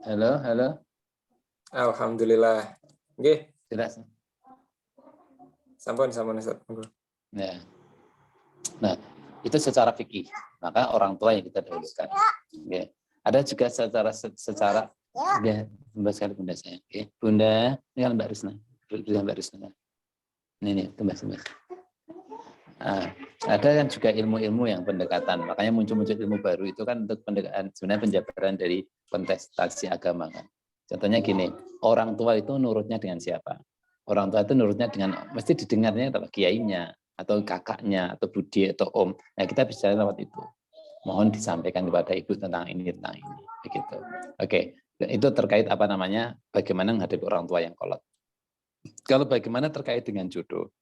Halo. Alhamdulillah. Nggih. Jelas. Sampun Ustaz. Ya. Nah, itu secara fikih. Maka orang tua yang kita dahulukan. Ya. Ada juga secara ya, Bunda sekali Bunda saya. Oke. Bunda, ini kan Mbak Risna. Ini tembas. Nah, ada kan juga ilmu-ilmu yang pendekatan. Makanya muncul ilmu baru itu kan untuk pendekatan sebenarnya penjabaran dari kontestasi agama kan. Contohnya gini, orang tua itu nurutnya dengan siapa? Orang tua itu nurutnya dengan mesti didengarnya atau kiainya atau kakaknya atau budi atau om. Nah, kita bicara lewat itu. Mohon disampaikan kepada ibu tentang ini begitu. Oke, itu terkait bagaimana menghadapi orang tua yang kolot. Kalau bagaimana terkait dengan jodoh,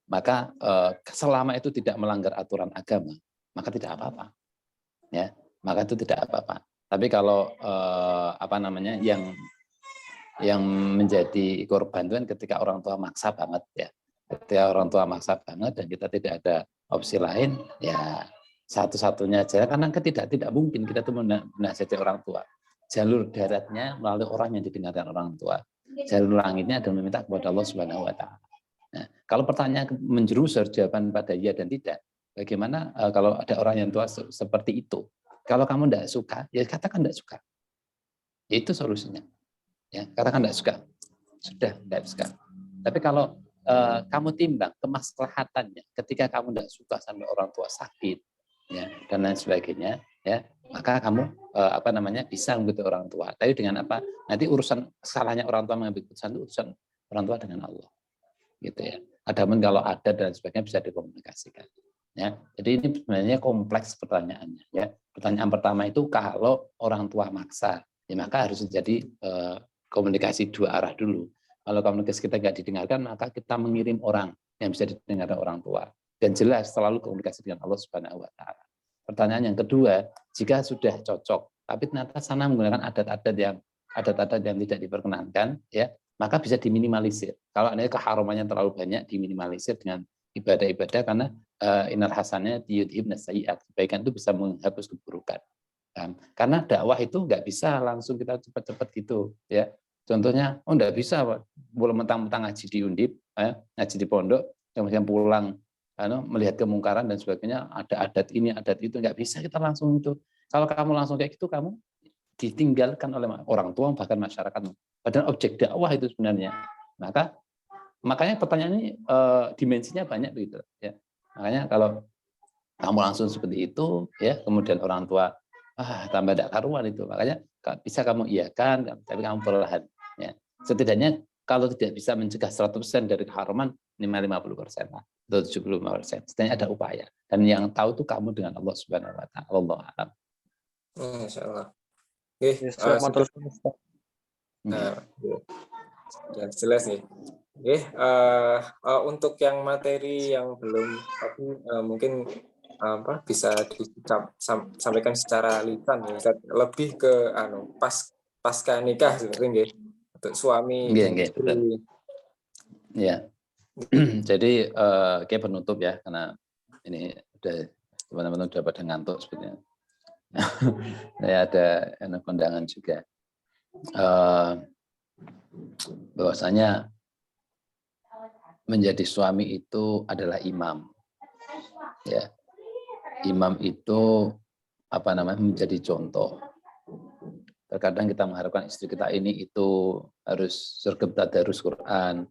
maka selama itu tidak melanggar aturan agama, maka tidak apa-apa. Ya, maka itu tidak apa-apa. Tapi kalau yang menjadi korban itu kan ketika orang tua maksa banget ya. Ketika orang tua maksa banget dan kita tidak ada opsi lain, ya satu-satunya aja karena tidak mungkin kita tuh menasihati orang tua. Jalur daratnya melalui orang yang didengarkan orang tua. Jalur langitnya adalah meminta kepada Allah Subhanahu wa taala. Nah, kalau pertanyaan menjerumus jawaban pada ya dan tidak, bagaimana kalau ada orang yang tua seperti itu? Kalau kamu tidak suka, ya katakan tidak suka. Itu solusinya. Ya, katakan tidak suka. Sudah tidak suka. Tapi kalau kamu timbang kemaslahatannya, ketika kamu tidak suka sampai orang tua sakit, ya dan lain sebagainya, ya maka kamu bisa mengikuti orang tua. Tapi dengan apa? Nanti urusan salahnya orang tua mengambil keputusan itu urusan orang tua dengan Allah. Gitu ya. Adapun kalau ada dan sebagainya bisa dikomunikasikan. Ya, jadi ini sebenarnya kompleks pertanyaannya. Ya, pertanyaan pertama itu kalau orang tua maksa, ya maka harus terjadi komunikasi dua arah dulu. Kalau komunikasi kita nggak didengarkan, maka kita mengirim orang yang bisa didengarkan orang tua. Dan jelas selalu komunikasi dengan Allah Subhanahu wa taala. Pertanyaan yang kedua, jika sudah cocok, tapi ternyata sana menggunakan adat-adat yang tidak diperkenankan, ya maka bisa diminimalisir. Kalau ada keharamannya terlalu banyak, diminimalisir dengan ibadah-ibadah karena innal hasanat yudhibnas sayyi'at. Kebaikan itu bisa menghapus keburukan. Karena dakwah itu nggak bisa langsung kita cepat-cepat gitu, ya. Contohnya, nggak bisa, boleh mentang-mentang ngaji di Undip, ngaji di pondok, kemudian pulang melihat kemungkaran dan sebagainya, ada adat ini, adat itu, nggak bisa kita langsung itu. Kalau kamu langsung kayak gitu, kamu ditinggalkan oleh orang tua bahkan masyarakat. Padahal objek dakwah itu sebenarnya. Makanya pertanyaan ini dimensinya banyak begitu, ya. Makanya kalau kamu langsung seperti itu, ya, kemudian orang tua tambah tidak karuan itu. Makanya bisa kamu iakan, tapi kamu perlahan. Ya. Setidaknya kalau tidak bisa mencegah 100% dari keharaman, 50% lah, atau 75%. Setidaknya ada upaya. Dan yang tahu itu kamu dengan Allah Subhanahu wa taala. Allah a'lam. Masya Allah. Jelas nih. Untuk yang materi yang belum mungkin bisa disampaikan secara lisan ya, lebih ke pasca nikah sebenarnya untuk suami dan istri. Ya. Jadi kayak penutup ya, karena ini udah teman-teman udah pada ngantuk sebenarnya. Saya ada kondangan juga. Bahwasanya menjadi suami itu adalah imam. Ya. Imam itu menjadi contoh. Terkadang kita mengharapkan istri kita ini itu harus sergap tadarus Quran,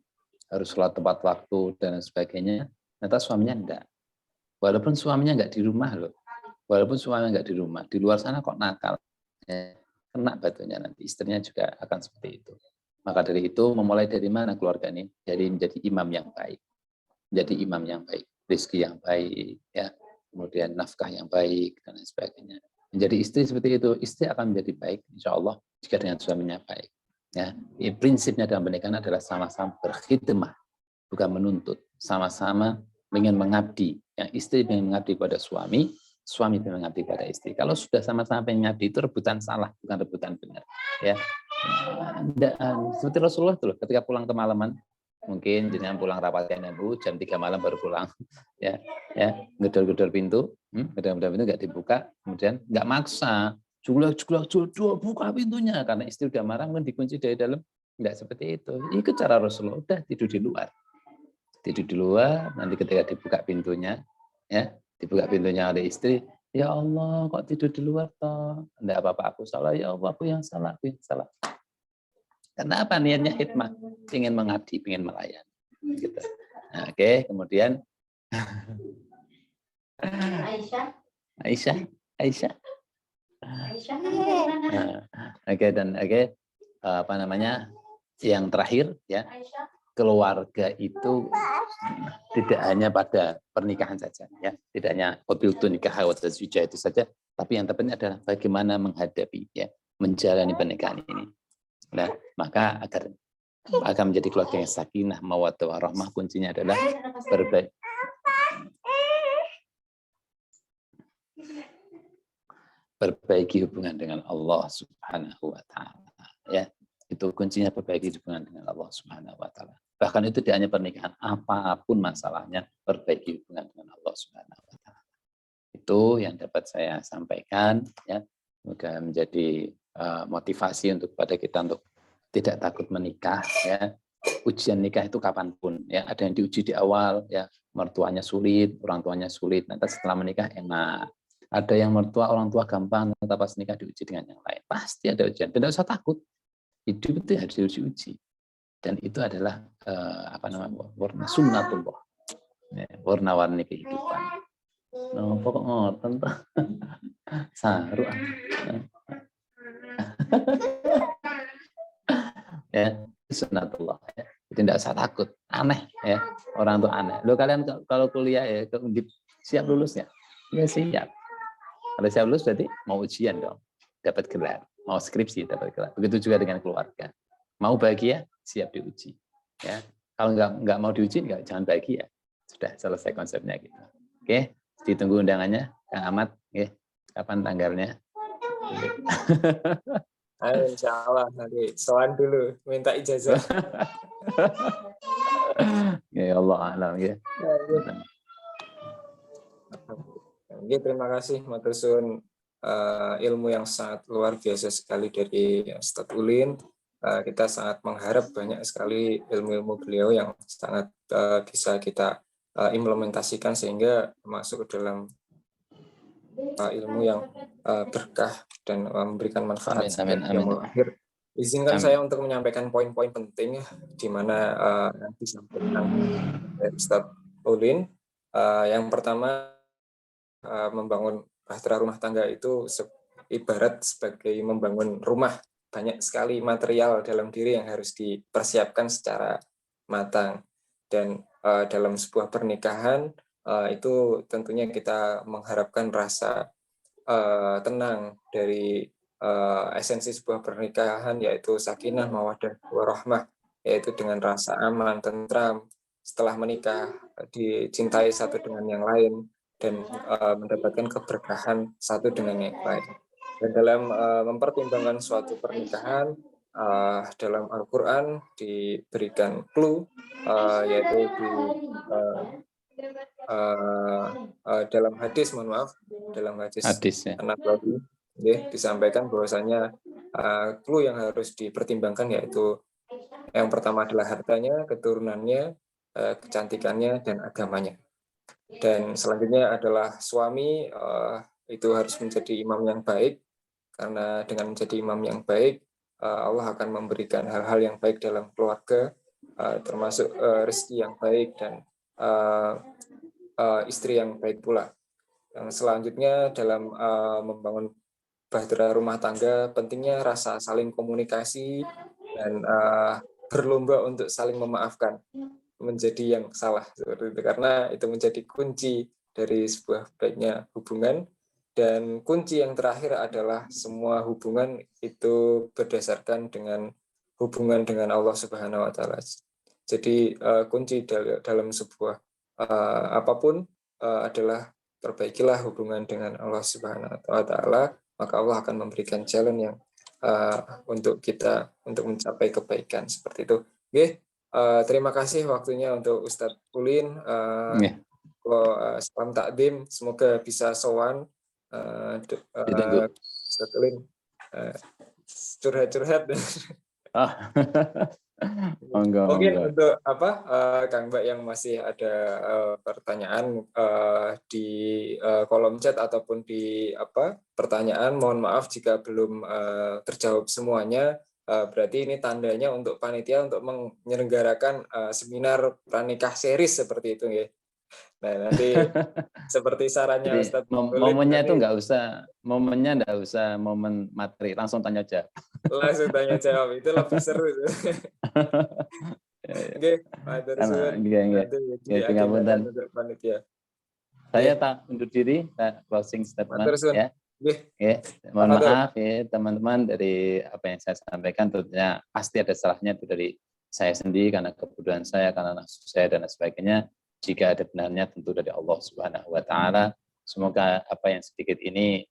harus sholat tepat waktu dan sebagainya. Ternyata suaminya enggak. Walaupun suaminya enggak di rumah loh. Walaupun suaminya enggak di rumah, di luar sana kok nakal. Ya, kena batunya nanti. Istrinya juga akan seperti itu. Maka dari itu memulai dari mana keluarga ini? Jadi menjadi imam yang baik. Menjadi imam yang baik, rezeki yang baik, ya, kemudian nafkah yang baik dan lain sebagainya. Menjadi istri seperti itu, istri akan menjadi baik, insya Allah jika dengan suaminya baik. Ya, prinsipnya dalam pernikahan adalah sama-sama berkhidmah, bukan menuntut. Sama-sama ingin mengabdi. Yang istri ingin mengabdi kepada suami, suami ingin mengabdi kepada istri. Kalau sudah sama-sama ingin mengabdi itu rebutan salah, bukan rebutan benar. Ya, seperti Rasulullah itu loh, ketika pulang kemalaman, mungkin jenengan pulang rapatnya Bu jam 3 malam baru pulang, ya, gedor-gedor pintu, nggak dibuka, kemudian nggak maksa, julak buka pintunya karena istri udah marah, mungkin dikunci dari dalam, nggak seperti itu. Ikut cara Rasulullah, udah tidur di luar, nanti ketika dibuka pintunya, ya, dibuka pintunya oleh istri, ya Allah kok tidur di luar toh, nggak apa-apa aku salah, ya Allah aku yang salah. Karena apa? Niatnya hikmah, ingin mengabdi, ingin melayani. Gitu. Nah, oke, kemudian Aisyah. Apa namanya? Yang terakhir, ya, keluarga itu tidak hanya pada pernikahan saja, ya, tidak hanya qabiltu nikah wa tazwija itu saja, tapi yang terpenting adalah bagaimana menghadapi, ya, menjalani pernikahan ini. Nah, maka agar menjadi keluarga yang sakinah, mawaddah, warahmah, kuncinya adalah perbaiki hubungan dengan Allah Subhanahu wa taala. Ya, itu kuncinya, perbaiki hubungan dengan Allah Subhanahu wa taala. Bahkan itu tidak hanya pernikahan, apapun masalahnya, perbaiki hubungan dengan Allah Subhanahu wa taala. Itu yang dapat saya sampaikan, ya. Semoga menjadi motivasi untuk pada kita untuk tidak takut menikah, ya. Ujian nikah itu kapanpun, ya. Ada yang diuji di awal, ya, mertuanya sulit, orang tuanya sulit, nanti setelah menikah enak. Ada yang orang tua gampang, nanti pas nikah diuji dengan yang lain. Pasti ada ujian, tidak usah takut. Hidup itu harus diuji. Dan itu adalah warna sunnatullah, ya, warna-warni kehidupan. No, pokok ngoten toh. Saru. Ya, sunnatullah, ya. Jadi tidak usah takut, aneh, ya, orang tuh aneh. Lo kalian kalau kuliah, ya, ke Undip, siap lulus ya? Ya siap. Kalau siap lulus berarti mau ujian dong, dapat gelar. Mau skripsi dapat gelar. Begitu juga dengan keluarga. Mau bahagia, siap diuji. Ya, kalau nggak mau diuji, jangan bahagia. Sudah selesai konsepnya gitu. Oke, ditunggu undangannya, Kang Ahmad. Oke, kapan tanggalnya? Ayo, insya Allah nanti soal dulu, minta ijazah. Ya Allah alam, ya. Oke, terima kasih matur suwun, ilmu yang sangat luar biasa sekali dari Ustadz Ulin. Kita sangat mengharap banyak sekali ilmu-ilmu beliau yang sangat bisa kita implementasikan sehingga masuk ke dalam ilmu yang berkah dan memberikan manfaat sampai yaumul akhir. Izinkan saya untuk menyampaikan poin-poin penting, di mana nanti disampaikan dari Ustadz Ulin. Yang pertama, membangun bahtera rumah tangga itu ibarat sebagai membangun rumah. Banyak sekali material dalam diri yang harus dipersiapkan secara matang. Dan dalam sebuah pernikahan, itu tentunya kita mengharapkan rasa tenang dari esensi sebuah pernikahan, yaitu sakinah, mawaddah, warahmah, yaitu dengan rasa aman, tentram, setelah menikah dicintai satu dengan yang lain dan mendapatkan keberkahan satu dengan yang lain. Dan dalam mempertimbangkan suatu pernikahan, dalam Al-Quran diberikan clue, yaitu dalam hadis, dalam hadis Nabawi, ya, disampaikan bahwasanya clue yang harus dipertimbangkan yaitu yang pertama adalah hartanya, keturunannya, kecantikannya, dan agamanya. Dan selanjutnya adalah suami, itu harus menjadi imam yang baik karena dengan menjadi imam yang baik, Allah akan memberikan hal-hal yang baik dalam keluarga, termasuk rezeki yang baik dan istri yang baik pula. Yang selanjutnya dalam membangun bahtera rumah tangga, pentingnya rasa saling komunikasi dan berlomba untuk saling memaafkan menjadi yang salah seperti itu, karena itu menjadi kunci dari sebuah baiknya hubungan. Dan kunci yang terakhir adalah semua hubungan itu berdasarkan dengan hubungan dengan Allah Subhanahu wa taala. Jadi kunci dalam sebuah apapun adalah perbaikilah hubungan dengan Allah Subhanahu wa taala, maka Allah akan memberikan jalan yang untuk kita untuk mencapai kebaikan seperti itu. Oke, terima kasih waktunya untuk Ustadz Ulin. Salam takdim, semoga bisa sowan. Ustadz Ulin curhat-curhat. Mungkin untuk Kang Mbak yang masih ada pertanyaan di kolom chat ataupun di pertanyaan, mohon maaf jika belum terjawab semuanya. Berarti ini tandanya untuk panitia untuk menyelenggarakan seminar pranikah series seperti itu ya. Nah, nanti seperti sarannya Ustadz momennya itu nggak usah momen materi, langsung tanya jawab. Langsung tanya jawab, itu lebih seru. Oke, saya tak undur diri, closing statement ya. Mohon maaf ya teman-teman, dari apa yang saya sampaikan tentunya pasti ada salahnya itu dari saya sendiri karena kebodohan saya, karena nafsu saya dan sebagainya. Jika ada benarnya tentu dari Allah Subhanahu wa taala. Semoga apa yang sedikit ini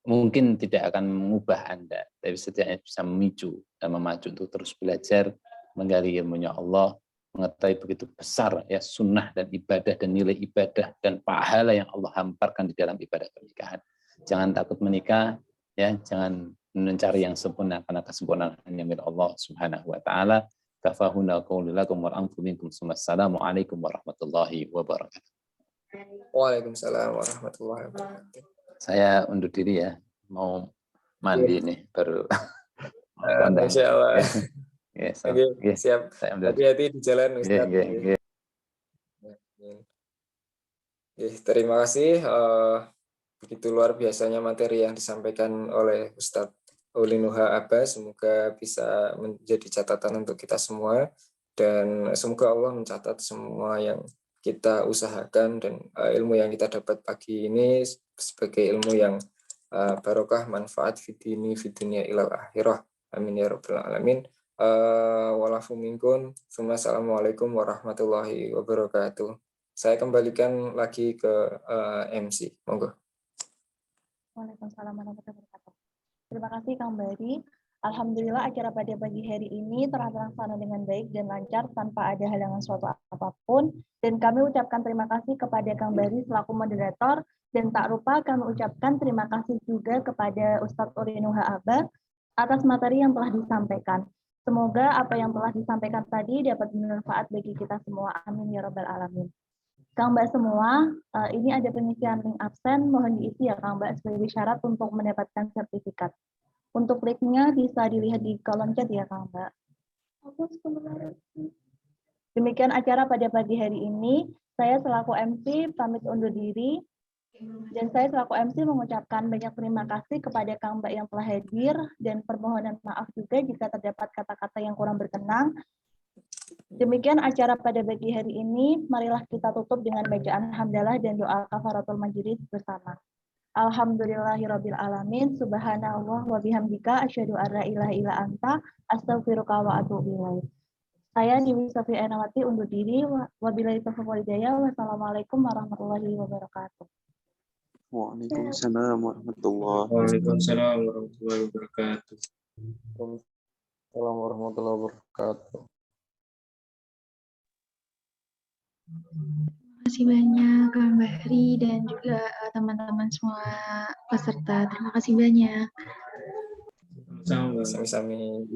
mungkin tidak akan mengubah Anda, tapi setidaknya bisa memicu dan memacu untuk terus belajar menggali ilmunya Allah, mengetahui begitu besar ya sunnah dan ibadah dan nilai ibadah dan pahala yang Allah hamparkan di dalam ibadah pernikahan. Jangan takut menikah, ya, jangan mencari yang sempurna karena kesempurnaan hanya milik Allah Subhanahu wa taala. Kafahuna qaulakum warahmatullahi minkum. Assalamualaikum warahmatullahi wabarakatuh. Waalaikumsalam warahmatullahi wabarakatuh. Saya undur diri ya, mau mandi nih baru. Masya Allah. Siap. Hati-hati di jalan Ustaz. Terima kasih. Begitu luar biasanya materi yang disampaikan oleh Ustadz Ulin Nuha Abbas. Semoga bisa menjadi catatan untuk kita semua, dan semoga Allah mencatat semua yang kita usahakan dan ilmu yang kita dapat pagi ini sebagai ilmu yang barokah, manfaat fidini fidunya ilal akhirah. Amin ya rabbal alamin. Walafu minkum. Assalamualaikum warahmatullahi wabarakatuh. Saya kembalikan lagi ke MC. Monggo. Waalaikumsalam warahmatullahi wabarakatuh. Terima kasih Kang Bari. Alhamdulillah acara pada pagi hari ini telah terlaksana dengan baik dan lancar tanpa ada halangan suatu apapun. Dan kami ucapkan terima kasih kepada Kang Bari selaku moderator. Dan tak lupa kami ucapkan terima kasih juga kepada Ustadz Ulin Nuha Abbas atas materi yang telah disampaikan. Semoga apa yang telah disampaikan tadi dapat bermanfaat bagi kita semua. Amin ya rabbal alamin. Kang Mbak semua, ini ada pengisian link absen, mohon diisi ya Kang Mbak sebagai syarat untuk mendapatkan sertifikat. Untuk linknya bisa dilihat di kolom chat ya Kang Mbak. Demikian acara pada pagi hari ini. Saya selaku MC pamit undur diri. Dan saya selaku MC mengucapkan banyak terima kasih kepada Kang Mbak yang telah hadir, dan permohonan maaf juga jika terdapat kata-kata yang kurang berkenan. Demikian acara pada pagi hari ini. Marilah kita tutup dengan bacaan hamdalah dan doa kafaratul majelis bersama. Alhamdulillahirabbil alamin. Subhanallah wa bihamdika asyhadu an la ilaha illa anta astaghfiruka wa atubu ilaik. Saya Dewi Safi Enawati undur diri. Wabillahi taufiq wal hidayah. Wassalamualaikum warahmatullahi wabarakatuh. Waalaikumsalam warahmatullahi wabarakatuh. Waalaikumsalam warahmatullahi wabarakatuh. Terima kasih banyak Kang Bahri dan juga teman-teman semua peserta. Terima kasih banyak. Sami-sami.